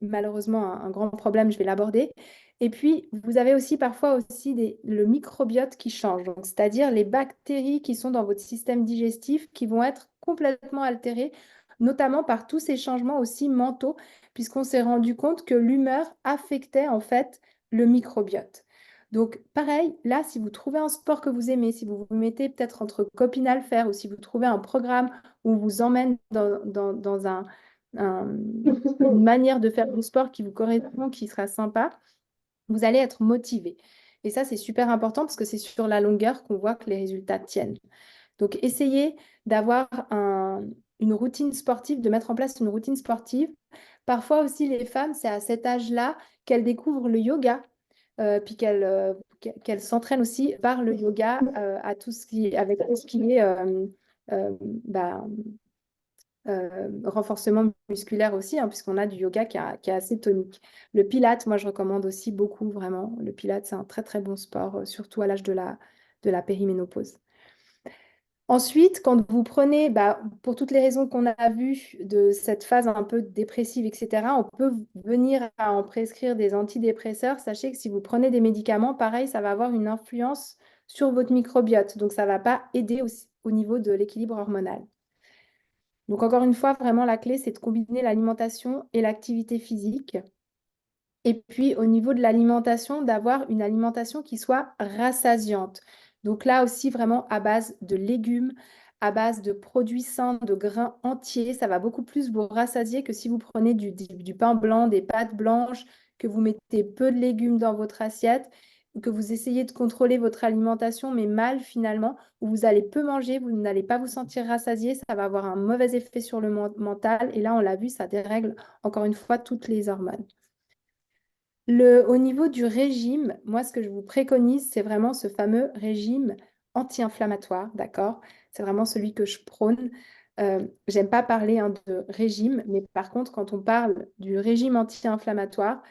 malheureusement un grand problème, je vais l'aborder. Et puis, vous avez aussi parfois aussi le microbiote qui change, donc, c'est-à-dire les bactéries qui sont dans votre système digestif qui vont être complètement altérées, notamment par tous ces changements aussi mentaux, puisqu'on s'est rendu compte que l'humeur affectait en fait le microbiote. Donc, pareil, là, si vous trouvez un sport que vous aimez, si vous vous mettez peut-être entre copines à le faire, ou si vous trouvez un programme où on vous emmène dans une manière de faire du sport qui vous correspond, qui sera sympa, vous allez être motivé. Et ça, c'est super important parce que c'est sur la longueur qu'on voit que les résultats tiennent. Donc, essayez d'avoir une routine sportive, de mettre en place une routine sportive. Parfois aussi, les femmes, c'est à cet âge-là qu'elles découvrent le yoga, puis qu'elles s'entraînent aussi par le yoga à tout ce avec tout ce qui est bah, renforcement musculaire aussi, hein, puisqu'on a du yoga qui est assez tonique. Le Pilates, moi, je recommande aussi beaucoup, vraiment. Le Pilates, c'est un très, très bon sport, surtout à l'âge de la périménopause. Ensuite, quand vous prenez, bah, pour toutes les raisons qu'on a vues de cette phase un peu dépressive, etc., on peut venir à en prescrire des antidépresseurs. Sachez que si vous prenez des médicaments, pareil, ça va avoir une influence sur votre microbiote. Donc, ça ne va pas aider au niveau de l'équilibre hormonal. Donc, encore une fois, vraiment, la clé, c'est de combiner l'alimentation et l'activité physique. Et puis, au niveau de l'alimentation, d'avoir une alimentation qui soit rassasiante. Donc là aussi, vraiment à base de légumes, à base de produits sains, de grains entiers. Ça va beaucoup plus vous rassasier que si vous prenez du pain blanc, des pâtes blanches, que vous mettez peu de légumes dans votre assiette, ou que vous essayez de contrôler votre alimentation, mais mal finalement, où vous allez peu manger, vous n'allez pas vous sentir rassasié. Ça va avoir un mauvais effet sur le mental. Et là, on l'a vu, ça dérègle encore une fois toutes les hormones. Au niveau du régime, moi, ce que je vous préconise, c'est vraiment ce fameux régime anti-inflammatoire, d'accord? C'est vraiment celui que je prône. J'aime pas parler, hein, de régime, mais par contre, quand on parle du régime anti-inflammatoire,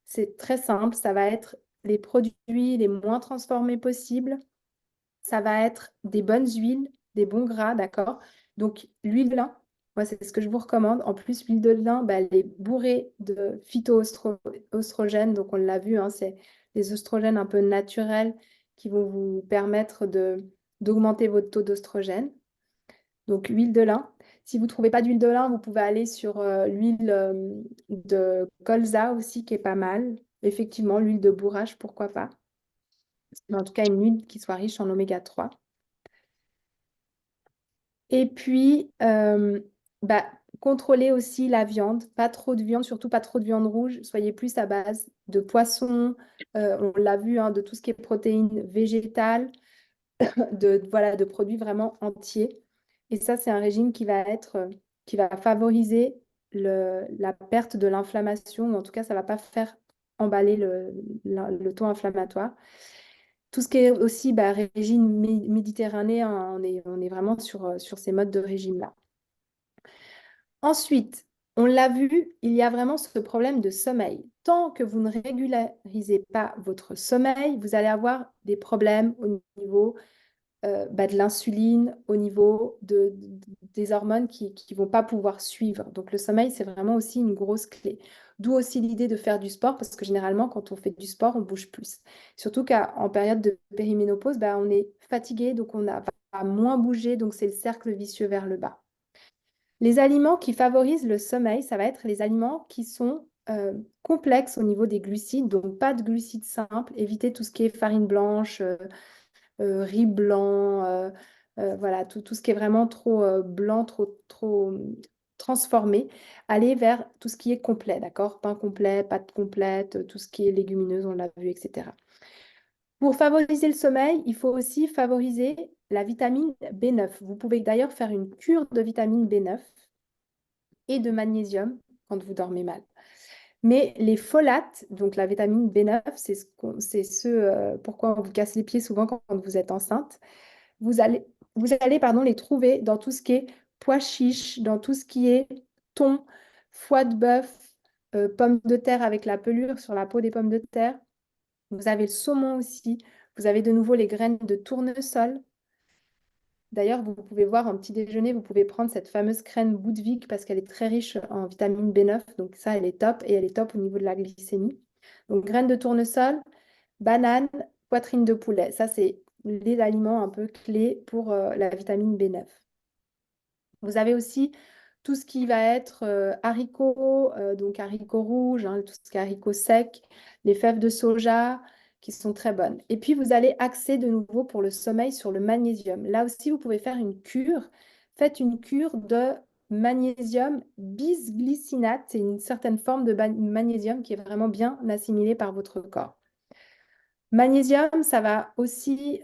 c'est très simple. Ça va être les produits les moins transformés possibles, ça va être des bonnes huiles, des bons gras, d'accord? Donc, l'huile de lin, moi, c'est ce que je vous recommande. En plus, l'huile de lin, bah, elle est bourrée de phytoestrogènes. Donc, on l'a vu, hein, c'est des oestrogènes un peu naturels qui vont vous permettre d'augmenter votre taux d'oestrogène. Donc, huile de lin. Si vous ne trouvez pas d'huile de lin, vous pouvez aller sur l'huile de colza aussi, qui est pas mal. Effectivement, l'huile de bourrache, pourquoi pas. Mais en tout cas, une huile qui soit riche en oméga 3. Et puis, bah, contrôlez aussi la viande. Pas trop de viande, surtout pas trop de viande rouge. Soyez plus à base de poisson. On l'a vu, hein, de tout ce qui est protéines végétales, voilà, de produits vraiment entiers. Et ça, c'est un régime qui va favoriser la perte de l'inflammation, ou en tout cas, ça ne va pas faire emballer le taux inflammatoire. Tout ce qui est aussi bah, régime méditerranéen, hein, on est vraiment sur ces modes de régime-là. Ensuite, on l'a vu, il y a vraiment ce problème de sommeil. Tant que vous ne régularisez pas votre sommeil, vous allez avoir des problèmes au niveau de l'insuline, au niveau des hormones qui ne vont pas pouvoir suivre. Donc le sommeil, c'est vraiment aussi une grosse clé. D'où aussi l'idée de faire du sport, parce que généralement, quand on fait du sport, on bouge plus. Surtout qu'en période de périménopause, on est fatigué, donc va moins bouger, donc c'est le cercle vicieux vers le bas. Les aliments qui favorisent le sommeil, ça va être les aliments qui sont complexes au niveau des glucides, donc pas de glucides simples, éviter tout ce qui est farine blanche, riz blanc, voilà, tout ce qui est vraiment trop blanc, trop transformé, aller vers tout ce qui est complet, d'accord? Pain complet, pâtes complètes, tout ce qui est légumineuse, on l'a vu, etc. Pour favoriser le sommeil, il faut aussi favoriser la vitamine B9. Vous pouvez d'ailleurs faire une cure de vitamine B9 et de magnésium quand vous dormez mal. Mais les folates, donc la vitamine B9, c'est pourquoi on vous casse les pieds souvent quand vous êtes enceinte. Vous allez, pardon, les trouver dans tout ce qui est pois chiches, dans tout ce qui est thon, foie de bœuf, pommes de terre avec la pelure sur la peau des pommes de terre. Vous avez le saumon aussi. Vous avez de nouveau les graines de tournesol. D'ailleurs, vous pouvez voir en petit déjeuner, vous pouvez prendre cette fameuse crème Boudvig parce qu'elle est très riche en vitamine B9. Donc ça, elle est top et elle est top au niveau de la glycémie. Donc graines de tournesol, banane, poitrine de poulet. Ça, c'est les aliments un peu clés pour la vitamine B9. Vous avez aussi tout ce qui va être haricots, donc haricots rouges, hein, tout ce qui est haricots secs, les fèves de soja qui sont très bonnes. Et puis, vous allez axer de nouveau pour le sommeil sur le magnésium. Là aussi, vous pouvez faire une cure. Faites une cure de magnésium bisglycinate. C'est une certaine forme de magnésium qui est vraiment bien assimilée par votre corps. Magnésium, ça va aussi,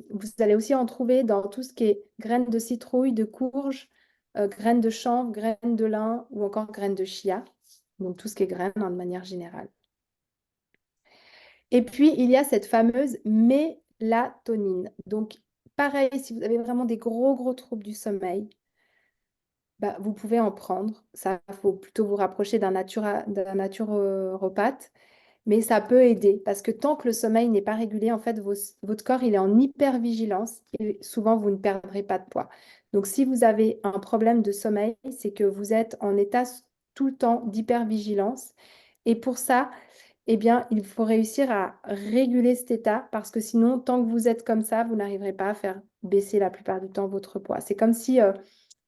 vous allez aussi en trouver dans tout ce qui est graines de citrouille, de courge, graines de chanvre, graines de lin ou encore graines de chia. Donc tout ce qui est graines de manière générale. Et puis, il y a cette fameuse mélatonine. Donc, pareil, si vous avez vraiment des gros troubles du sommeil, vous pouvez en prendre. Ça, il faut plutôt vous rapprocher d'un naturopathe. Mais ça peut aider parce que tant que le sommeil n'est pas régulé, en fait, votre corps, il est en hypervigilance et souvent, vous ne perdrez pas de poids. Donc, si vous avez un problème de sommeil, c'est que vous êtes en état tout le temps d'hypervigilance. Et pour ça, eh bien, il faut réussir à réguler cet état parce que sinon, tant que vous êtes comme ça, vous n'arriverez pas à faire baisser la plupart du temps votre poids. C'est comme si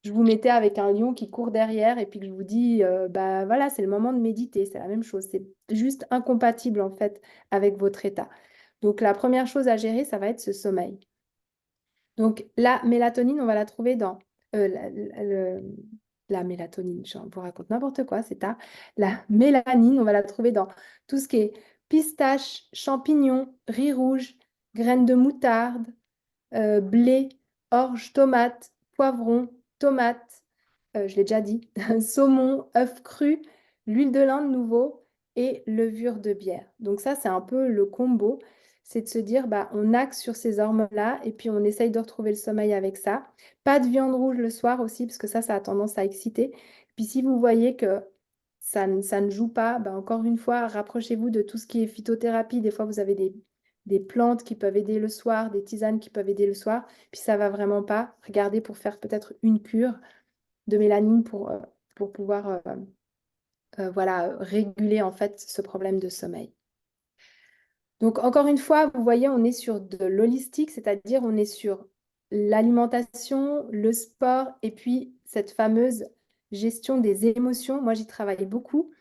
je vous mettais avec un lion qui court derrière et puis que je vous dis, voilà, c'est le moment de méditer. C'est la même chose. C'est juste incompatible en fait avec votre état. Donc, la première chose à gérer, ça va être ce sommeil. Donc, la mélatonine, on va la trouver dans la mélatonine. Je vous raconte n'importe quoi, c'est ça. La mélanine, on va la trouver dans tout ce qui est pistache, champignons, riz rouge, graines de moutarde, blé, orge, tomate, poivron, tomate, je l'ai déjà dit, saumon, œuf cru, l'huile de lin de nouveau et levure de bière. Donc ça, c'est un peu le combo. C'est de se dire, on axe sur ces hormones-là et puis on essaye de retrouver le sommeil avec ça. Pas de viande rouge le soir aussi, parce que ça a tendance à exciter. Puis si vous voyez que ça ne joue pas, encore une fois, rapprochez-vous de tout ce qui est phytothérapie. Des fois, vous avez des plantes qui peuvent aider le soir, des tisanes qui peuvent aider le soir. Puis ça va vraiment pas. Regardez pour faire peut-être une cure de mélanine pour pouvoir voilà, réguler en fait ce problème de sommeil. Donc encore une fois, vous voyez, on est sur de l'holistique, c'est-à-dire on est sur l'alimentation, le sport et puis cette fameuse gestion des émotions. Moi, j'y travaille beaucoup.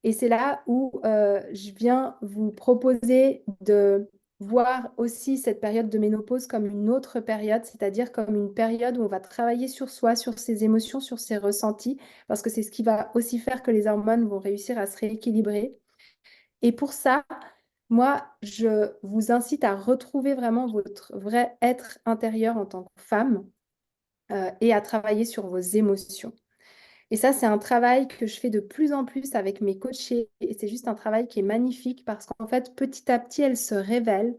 Et c'est là où je viens vous proposer de voir aussi cette période de ménopause comme une autre période, c'est-à-dire comme une période où on va travailler sur soi, sur ses émotions, sur ses ressentis, parce que c'est ce qui va aussi faire que les hormones vont réussir à se rééquilibrer. Et pour ça, moi, je vous incite à retrouver vraiment votre vrai être intérieur en tant que femme et à travailler sur vos émotions. Et ça, c'est un travail que je fais de plus en plus avec mes coachés. Et c'est juste un travail qui est magnifique parce qu'en fait, petit à petit, elles se révèlent,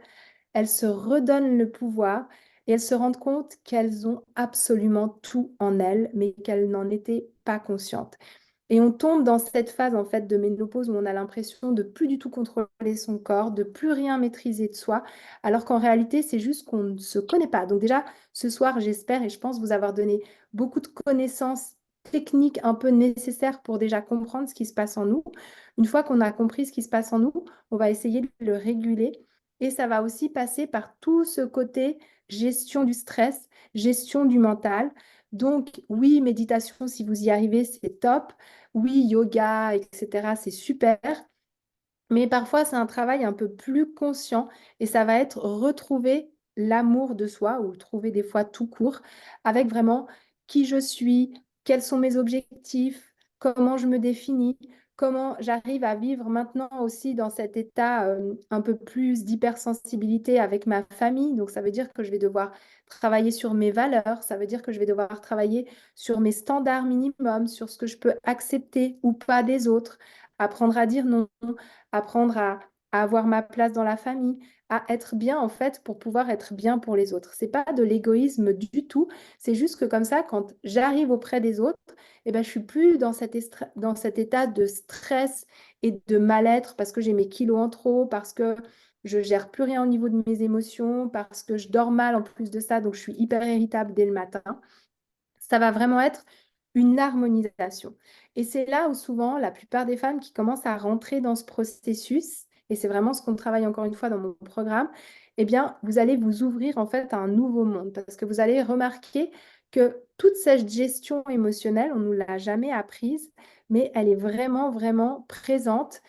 elles se redonnent le pouvoir et elles se rendent compte qu'elles ont absolument tout en elles, mais qu'elles n'en étaient pas conscientes. Et on tombe dans cette phase en fait de ménopause où on a l'impression de plus du tout contrôler son corps, de plus rien maîtriser de soi, alors qu'en réalité, c'est juste qu'on ne se connaît pas. Donc déjà, ce soir, j'espère et je pense vous avoir donné beaucoup de connaissances techniques un peu nécessaires pour déjà comprendre ce qui se passe en nous. Une fois qu'on a compris ce qui se passe en nous, on va essayer de le réguler. Et ça va aussi passer par tout ce côté gestion du stress, gestion du mental. Donc, oui, méditation, si vous y arrivez, c'est top. Oui, yoga, etc., c'est super. Mais parfois, c'est un travail un peu plus conscient et ça va être retrouver l'amour de soi ou le trouver des fois tout court avec vraiment qui je suis, quels sont mes objectifs, comment je me définis, comment j'arrive à vivre maintenant aussi dans cet état un peu plus d'hypersensibilité avec ma famille. Donc, ça veut dire que je vais devoir travailler sur mes valeurs, ça veut dire que je vais devoir travailler sur mes standards minimums, sur ce que je peux accepter ou pas des autres, apprendre à dire non, apprendre à avoir ma place dans la famille, à être bien en fait pour pouvoir être bien pour les autres. C'est pas de l'égoïsme du tout, c'est juste que comme ça, quand j'arrive auprès des autres, eh ben, je suis plus dans cet état de stress et de mal-être parce que j'ai mes kilos en trop, parce que je gère plus rien au niveau de mes émotions, parce que je dors mal en plus de ça, donc je suis hyper irritable dès le matin. Ça va vraiment être une harmonisation. Et c'est là où souvent la plupart des femmes qui commencent à rentrer dans ce processus, et c'est vraiment ce qu'on travaille encore une fois dans mon programme, eh bien, vous allez vous ouvrir en fait à un nouveau monde parce que vous allez remarquer que toute cette gestion émotionnelle, on ne nous l'a jamais apprise, mais elle est vraiment, vraiment présente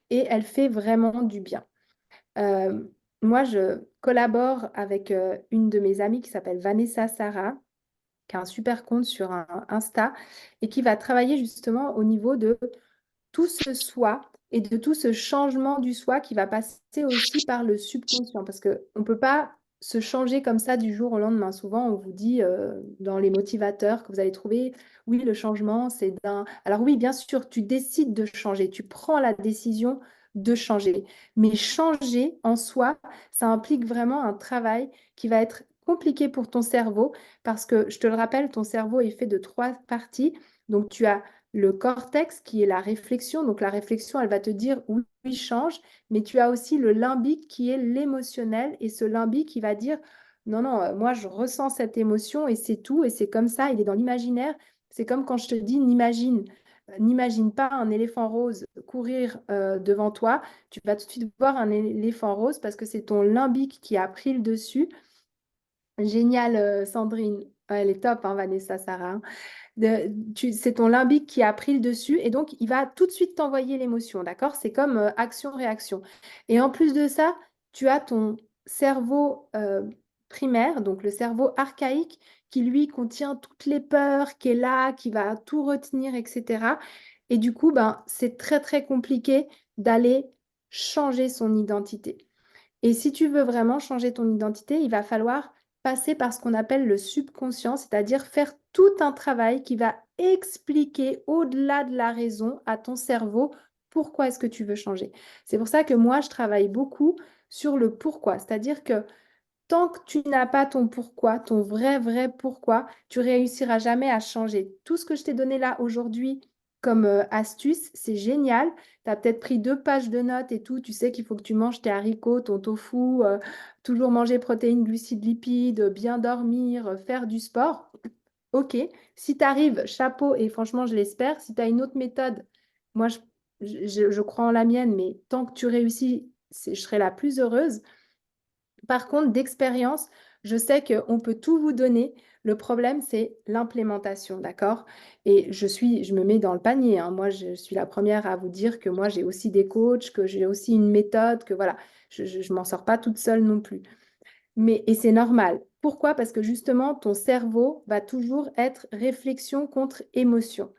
et elle fait vraiment du bien. Euh, Moi, je collabore avec une de mes amies qui s'appelle Vanessa Sarah qui a un super compte sur un Insta et qui va travailler justement au niveau de tout ce soi et de tout ce changement du soi qui va passer aussi par le subconscient parce qu'on ne peut pas se changer comme ça du jour au lendemain. Souvent, on vous dit dans les motivateurs que vous allez trouver, oui, le changement, c'est d'un... Alors oui, bien sûr, tu décides de changer, tu prends la décision de changer. Mais changer en soi, ça implique vraiment un travail qui va être compliqué pour ton cerveau parce que, je te le rappelle, ton cerveau est fait de trois parties. Donc, tu as le cortex qui est la réflexion. Donc la réflexion, elle va te dire oui, oui, change, mais tu as aussi le limbique qui est l'émotionnel et ce limbique qui va dire non, non, moi je ressens cette émotion et c'est tout et c'est comme ça, il est dans l'imaginaire. C'est comme quand je te dis n'imagine pas un éléphant rose courir devant toi, tu vas tout de suite voir un éléphant rose parce que c'est ton limbique qui a pris le dessus. Génial, Sandrine. Ouais, elle est top, hein, Vanessa, Sarah. Hein. C'est ton limbique qui a pris le dessus et donc il va tout de suite t'envoyer l'émotion, d'accord? C'est comme action-réaction. Et en plus de ça, tu as ton cerveau primaire, donc le cerveau archaïque, qui lui contient toutes les peurs, qui est là, qui va tout retenir, etc. Et du coup, ben, c'est très très compliqué d'aller changer son identité. Et si tu veux vraiment changer ton identité, il va falloir passer par ce qu'on appelle le subconscient, c'est-à-dire faire tout un travail qui va expliquer au-delà de la raison à ton cerveau pourquoi est-ce que tu veux changer. C'est pour ça que moi, je travaille beaucoup sur le pourquoi, c'est-à-dire que tant que tu n'as pas ton pourquoi, ton vrai, vrai pourquoi, tu réussiras jamais à changer. Tout ce que je t'ai donné là aujourd'hui comme astuce, c'est génial. Tu as peut-être pris 2 pages de notes et tout. Tu sais qu'il faut que tu manges tes haricots, ton tofu, toujours manger protéines, glucides, lipides, bien dormir, faire du sport. Ok. Si tu arrives, chapeau, et franchement, je l'espère. Si tu as une autre méthode, moi, je crois en la mienne, mais tant que tu réussis, je serai la plus heureuse. Par contre, d'expérience, je sais qu'on peut tout vous donner. Le problème, c'est l'implémentation, d'accord? Et je me mets dans le panier. Hein. Moi, je suis la première à vous dire que moi, j'ai aussi des coachs, que j'ai aussi une méthode, que voilà, je m'en sors pas toute seule non plus. Et c'est normal. Pourquoi? Parce que justement, ton cerveau va toujours être réflexion contre émotion.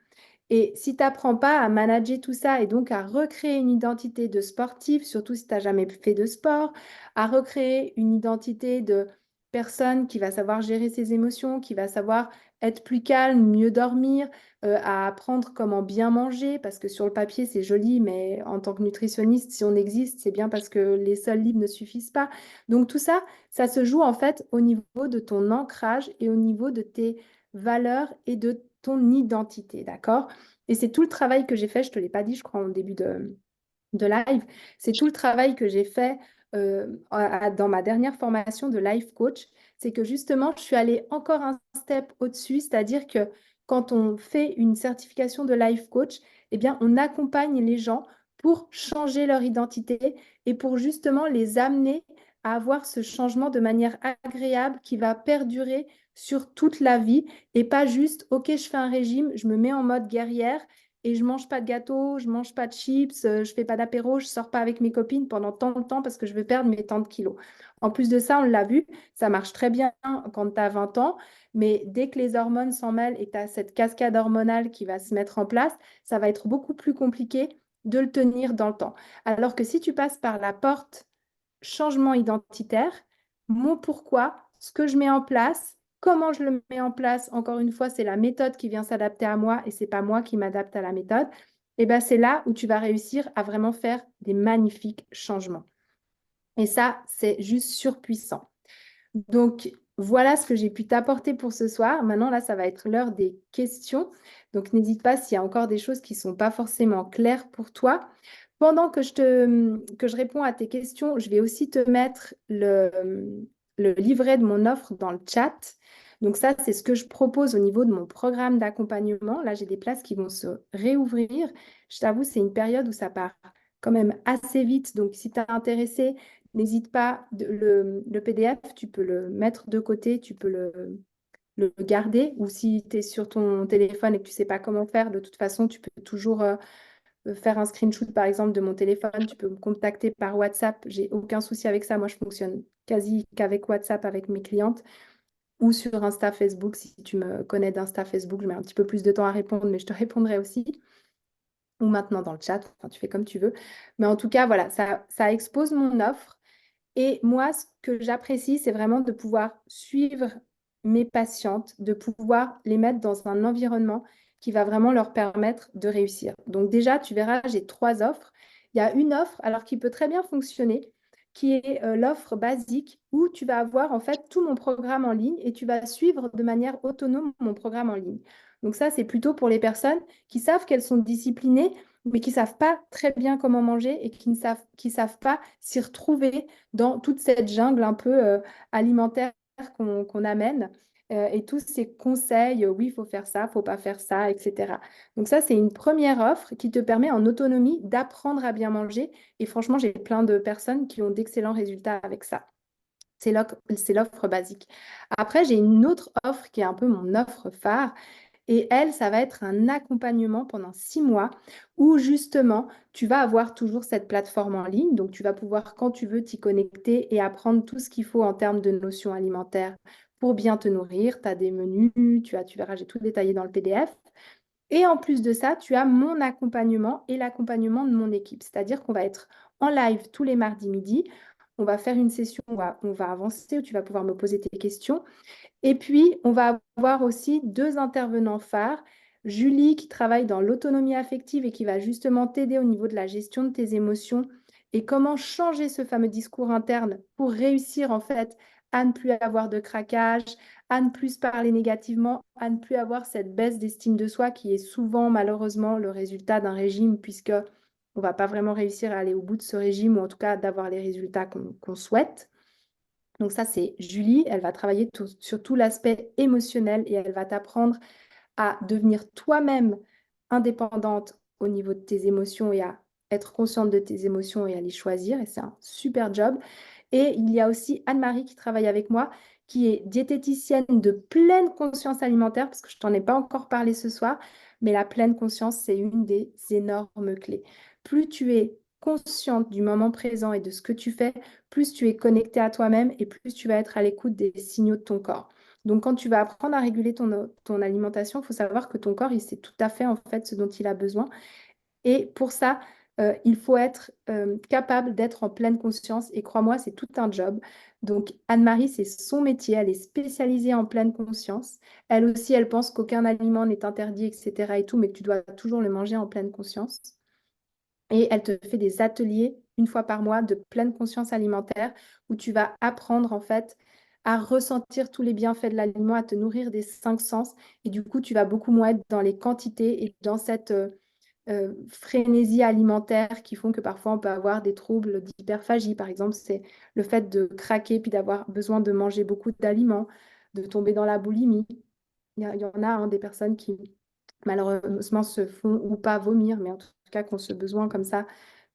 Et si tu n'apprends pas à manager tout ça et donc à recréer une identité de sportif, surtout si tu n'as jamais fait de sport, à recréer une identité de personne qui va savoir gérer ses émotions, qui va savoir être plus calme, mieux dormir, à apprendre comment bien manger, parce que sur le papier c'est joli, mais en tant que nutritionniste, si on existe, c'est bien parce que les seuls livres ne suffisent pas. Donc tout ça, ça se joue en fait au niveau de ton ancrage et au niveau de tes valeurs et de ton identité, d'accord? Et c'est tout le travail que j'ai fait, je ne te l'ai pas dit, je crois, en début de live. C'est tout le travail que j'ai fait dans ma dernière formation de life coach. C'est que justement, je suis allée encore un step au-dessus, c'est-à-dire que quand on fait une certification de life coach, eh bien, on accompagne les gens pour changer leur identité et pour justement les amener à avoir ce changement de manière agréable qui va perdurer sur toute la vie et pas juste, OK, je fais un régime, je me mets en mode guerrière et je mange pas de gâteau, je mange pas de chips, je fais pas d'apéro, je sors pas avec mes copines pendant tant de temps parce que je veux perdre mes tant de kilos. En plus de ça, on l'a vu, ça marche très bien quand tu as 20 ans, mais dès que les hormones s'en mêlent et que tu as cette cascade hormonale qui va se mettre en place, ça va être beaucoup plus compliqué de le tenir dans le temps. Alors que si tu passes par la porte changement identitaire, mon pourquoi, ce que je mets en place, comment je le mets en place. Encore une fois, c'est la méthode qui vient s'adapter à moi et c'est pas moi qui m'adapte à la méthode. Et ben c'est là où tu vas réussir à vraiment faire des magnifiques changements. Et ça, c'est juste surpuissant. Donc, voilà ce que j'ai pu t'apporter pour ce soir. Maintenant, là, ça va être l'heure des questions. Donc, n'hésite pas s'il y a encore des choses qui ne sont pas forcément claires pour toi. Pendant que je réponds à tes questions, je vais aussi te mettre le livret de mon offre dans le chat. Donc ça, c'est ce que je propose au niveau de mon programme d'accompagnement. Là, j'ai des places qui vont se réouvrir. Je t'avoue, c'est une période où ça part quand même assez vite. Donc, si tu es intéressé, n'hésite pas. Le PDF, tu peux le mettre de côté, tu peux le garder. Ou si tu es sur ton téléphone et que tu ne sais pas comment faire, de toute façon, tu peux toujours faire un screenshot, par exemple, de mon téléphone. Tu peux me contacter par WhatsApp. J'ai aucun souci avec ça. Moi, je fonctionne quasi qu'avec WhatsApp avec mes clientes ou sur Insta Facebook. Si tu me connais d'Insta Facebook, je mets un petit peu plus de temps à répondre, mais je te répondrai aussi. Ou maintenant dans le chat. Enfin, tu fais comme tu veux. Mais en tout cas, voilà, ça expose mon offre. Et moi, ce que j'apprécie, c'est vraiment de pouvoir suivre mes patientes, de pouvoir les mettre dans un environnement qui va vraiment leur permettre de réussir. Donc déjà, tu verras, j'ai 3 offres. Il y a une offre, alors qui peut très bien fonctionner, qui est l'offre basique où tu vas avoir en fait tout mon programme en ligne et tu vas suivre de manière autonome mon programme en ligne. Donc ça, c'est plutôt pour les personnes qui savent qu'elles sont disciplinées, mais qui ne savent pas très bien comment manger et qui savent pas s'y retrouver dans toute cette jungle un peu alimentaire qu'on amène et tous ces conseils, oui, il faut faire ça, il ne faut pas faire ça, etc. Donc ça, c'est une première offre qui te permet en autonomie d'apprendre à bien manger. Et franchement, j'ai plein de personnes qui ont d'excellents résultats avec ça. C'est l'offre basique. Après, j'ai une autre offre qui est un peu mon offre phare. Et elle, ça va être un accompagnement pendant 6 mois où justement, tu vas avoir toujours cette plateforme en ligne. Donc, tu vas pouvoir, quand tu veux, t'y connecter et apprendre tout ce qu'il faut en termes de notions alimentaires pour bien te nourrir. Tu as des menus, tu verras, j'ai tout détaillé dans le PDF. Et en plus de ça, tu as mon accompagnement et l'accompagnement de mon équipe. C'est-à-dire qu'on va être en live tous les mardis midi. On va faire une session où on va avancer, où tu vas pouvoir me poser tes questions. Et puis, on va avoir aussi 2 intervenants phares. Julie, qui travaille dans l'autonomie affective et qui va justement t'aider au niveau de la gestion de tes émotions et comment changer ce fameux discours interne pour réussir en fait à ne plus avoir de craquage, à ne plus parler négativement, à ne plus avoir cette baisse d'estime de soi qui est souvent malheureusement le résultat d'un régime puisque on ne va pas vraiment réussir à aller au bout de ce régime ou en tout cas d'avoir les résultats qu'on souhaite. Donc ça, c'est Julie. Elle va travailler sur tout l'aspect émotionnel et elle va t'apprendre à devenir toi-même indépendante au niveau de tes émotions et à être consciente de tes émotions et à les choisir. Et c'est un super job. Et il y a aussi Anne-Marie qui travaille avec moi, qui est diététicienne de pleine conscience alimentaire, parce que je t'en ai pas encore parlé ce soir, mais la pleine conscience, c'est une des énormes clés. Plus tu es consciente du moment présent et de ce que tu fais, plus tu es connecté à toi-même et plus tu vas être à l'écoute des signaux de ton corps. Donc, quand tu vas apprendre à réguler ton alimentation, il faut savoir que ton corps, il sait tout à fait en fait ce dont il a besoin. Et pour ça, il faut être capable d'être en pleine conscience. Et crois-moi, c'est tout un job. Donc, Anne-Marie, c'est son métier. Elle est spécialisée en pleine conscience. Elle aussi, elle pense qu'aucun aliment n'est interdit, etc. et tout, mais que tu dois toujours le manger en pleine conscience. Et elle te fait des ateliers 1 fois par mois de pleine conscience alimentaire où tu vas apprendre en fait à ressentir tous les bienfaits de l'aliment, à te nourrir des 5 sens. Et du coup, tu vas beaucoup moins être dans les quantités et dans cette frénésie alimentaire qui font que parfois on peut avoir des troubles d'hyperphagie. Par exemple, c'est le fait de craquer puis d'avoir besoin de manger beaucoup d'aliments, de tomber dans la boulimie. Il y en a hein, des personnes qui malheureusement se font ou pas vomir, mais en tout cas qui ont ce besoin comme ça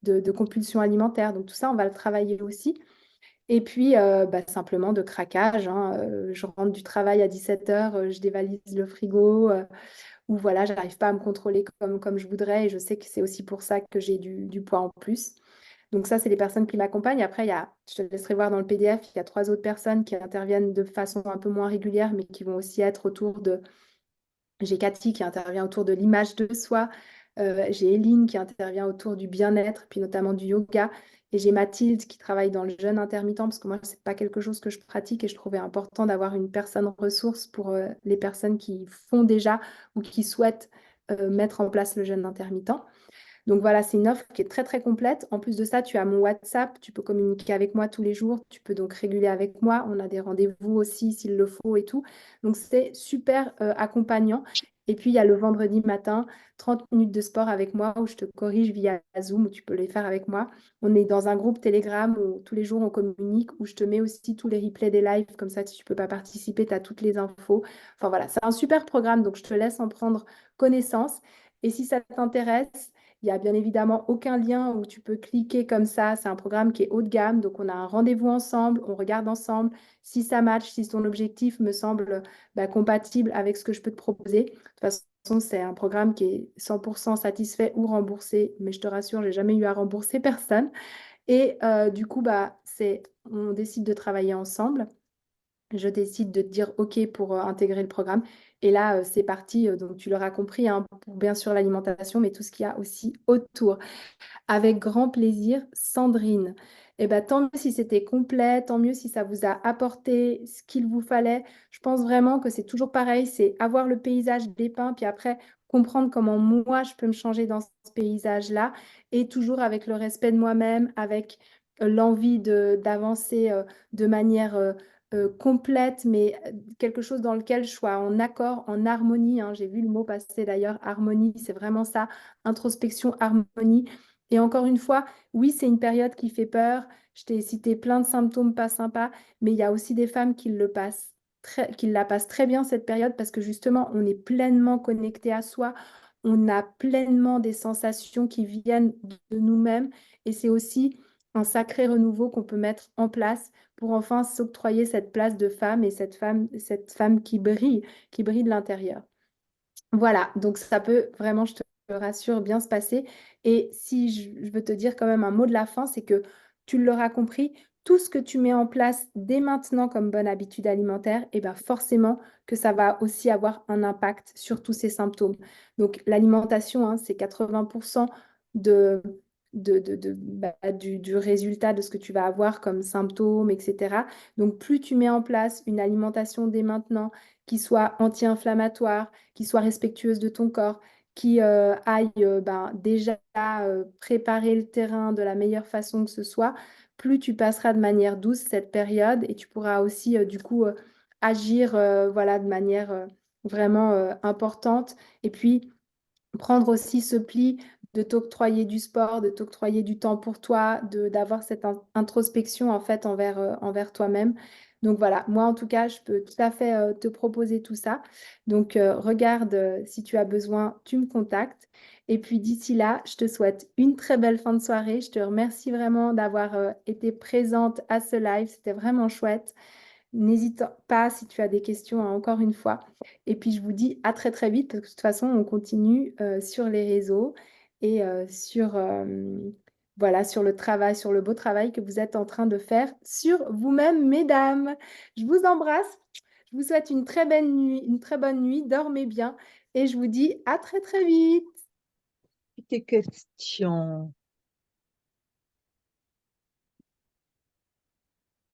de compulsion alimentaire. Donc tout ça, on va le travailler aussi. Et puis, simplement de craquage, hein, je rentre du travail à 17h, je dévalise le frigo, ou voilà, j'arrive pas à me contrôler comme je voudrais et je sais que c'est aussi pour ça que j'ai du poids en plus. Donc ça, c'est les personnes qui m'accompagnent. Après, je te laisserai voir dans le PDF, il y a 3 autres personnes qui interviennent de façon un peu moins régulière, mais qui vont aussi être autour de j'ai Cathy qui intervient autour de l'image de soi. J'ai Eline qui intervient autour du bien-être, puis notamment du yoga. Et j'ai Mathilde qui travaille dans le jeûne intermittent, parce que moi, ce n'est pas quelque chose que je pratique et je trouvais important d'avoir une personne ressource pour les personnes qui font déjà ou qui souhaitent mettre en place le jeûne intermittent. Donc voilà, c'est une offre qui est très très complète. En plus de ça, tu as mon WhatsApp, tu peux communiquer avec moi tous les jours, tu peux donc réguler avec moi. On a des rendez-vous aussi s'il le faut et tout. Donc c'est super accompagnant. Et puis il y a le vendredi matin, 30 minutes de sport avec moi où je te corrige via Zoom, où tu peux les faire avec moi. On est dans un groupe Telegram où tous les jours on communique, où je te mets aussi tous les replays des lives. Comme ça, si tu ne peux pas participer, tu as toutes les infos. Enfin voilà, c'est un super programme, donc je te laisse en prendre connaissance. Et si ça t'intéresse, il n'y a bien évidemment aucun lien où tu peux cliquer comme ça. C'est un programme qui est haut de gamme. Donc, on a un rendez-vous ensemble, on regarde ensemble si ça match, si ton objectif me semble compatible avec ce que je peux te proposer. De toute façon, c'est un programme qui est 100% satisfait ou remboursé. Mais je te rassure, je n'ai jamais eu à rembourser personne. Et du coup, on décide de travailler ensemble. Je décide de te dire OK pour intégrer le programme. Et là, c'est parti. Donc, tu l'auras compris, hein, pour bien sûr l'alimentation, mais tout ce qu'il y a aussi autour. Avec grand plaisir, Sandrine. Eh ben, tant mieux si c'était complet, tant mieux si ça vous a apporté ce qu'il vous fallait. Je pense vraiment que c'est toujours pareil, c'est avoir le paysage dépeint, puis après comprendre comment moi je peux me changer dans ce paysage-là, et toujours avec le respect de moi-même, avec l'envie d'avancer de manière complète, mais quelque chose dans lequel je sois en accord, en harmonie, hein. J'ai vu le mot passer d'ailleurs, harmonie, c'est vraiment ça, introspection, harmonie. Et encore une fois, oui, c'est une période qui fait peur. Je t'ai cité plein de symptômes pas sympas, mais il y a aussi des femmes qui la passent très bien cette période parce que justement, on est pleinement connecté à soi. On a pleinement des sensations qui viennent de nous-mêmes. Et c'est aussi un sacré renouveau qu'on peut mettre en place pour enfin s'octroyer cette place de femme et cette femme qui brille de l'intérieur. Voilà, donc ça peut vraiment, je te rassure, bien se passer. Et si je veux te dire quand même un mot de la fin, c'est que tu l'auras compris, tout ce que tu mets en place dès maintenant comme bonne habitude alimentaire, et ben forcément que ça va aussi avoir un impact sur tous ces symptômes. Donc l'alimentation, hein, c'est 80% de, du résultat de ce que tu vas avoir comme symptômes, etc. Donc plus tu mets en place une alimentation dès maintenant qui soit anti-inflammatoire, qui soit respectueuse de ton corps, qui aille déjà préparer le terrain de la meilleure façon que ce soit, plus tu passeras de manière douce cette période et tu pourras aussi du coup agir voilà, de manière vraiment importante. Et puis, prendre aussi ce pli de t'octroyer du sport, de t'octroyer du temps pour toi, d'avoir cette introspection en fait envers toi-même. Donc voilà, moi en tout cas, je peux tout à fait te proposer tout ça. Donc regarde, si tu as besoin, tu me contactes. Et puis d'ici là, je te souhaite une très belle fin de soirée. Je te remercie vraiment d'avoir été présente à ce live. C'était vraiment chouette. N'hésite pas si tu as des questions, hein, encore une fois. Et puis, je vous dis à très, très vite, parce que de toute façon, on continue sur les réseaux et voilà, sur le travail, sur le beau travail que vous êtes en train de faire sur vous-même, mesdames. Je vous embrasse. Je vous souhaite une très bonne nuit. Dormez bien et je vous dis à très, très vite. Tes questions.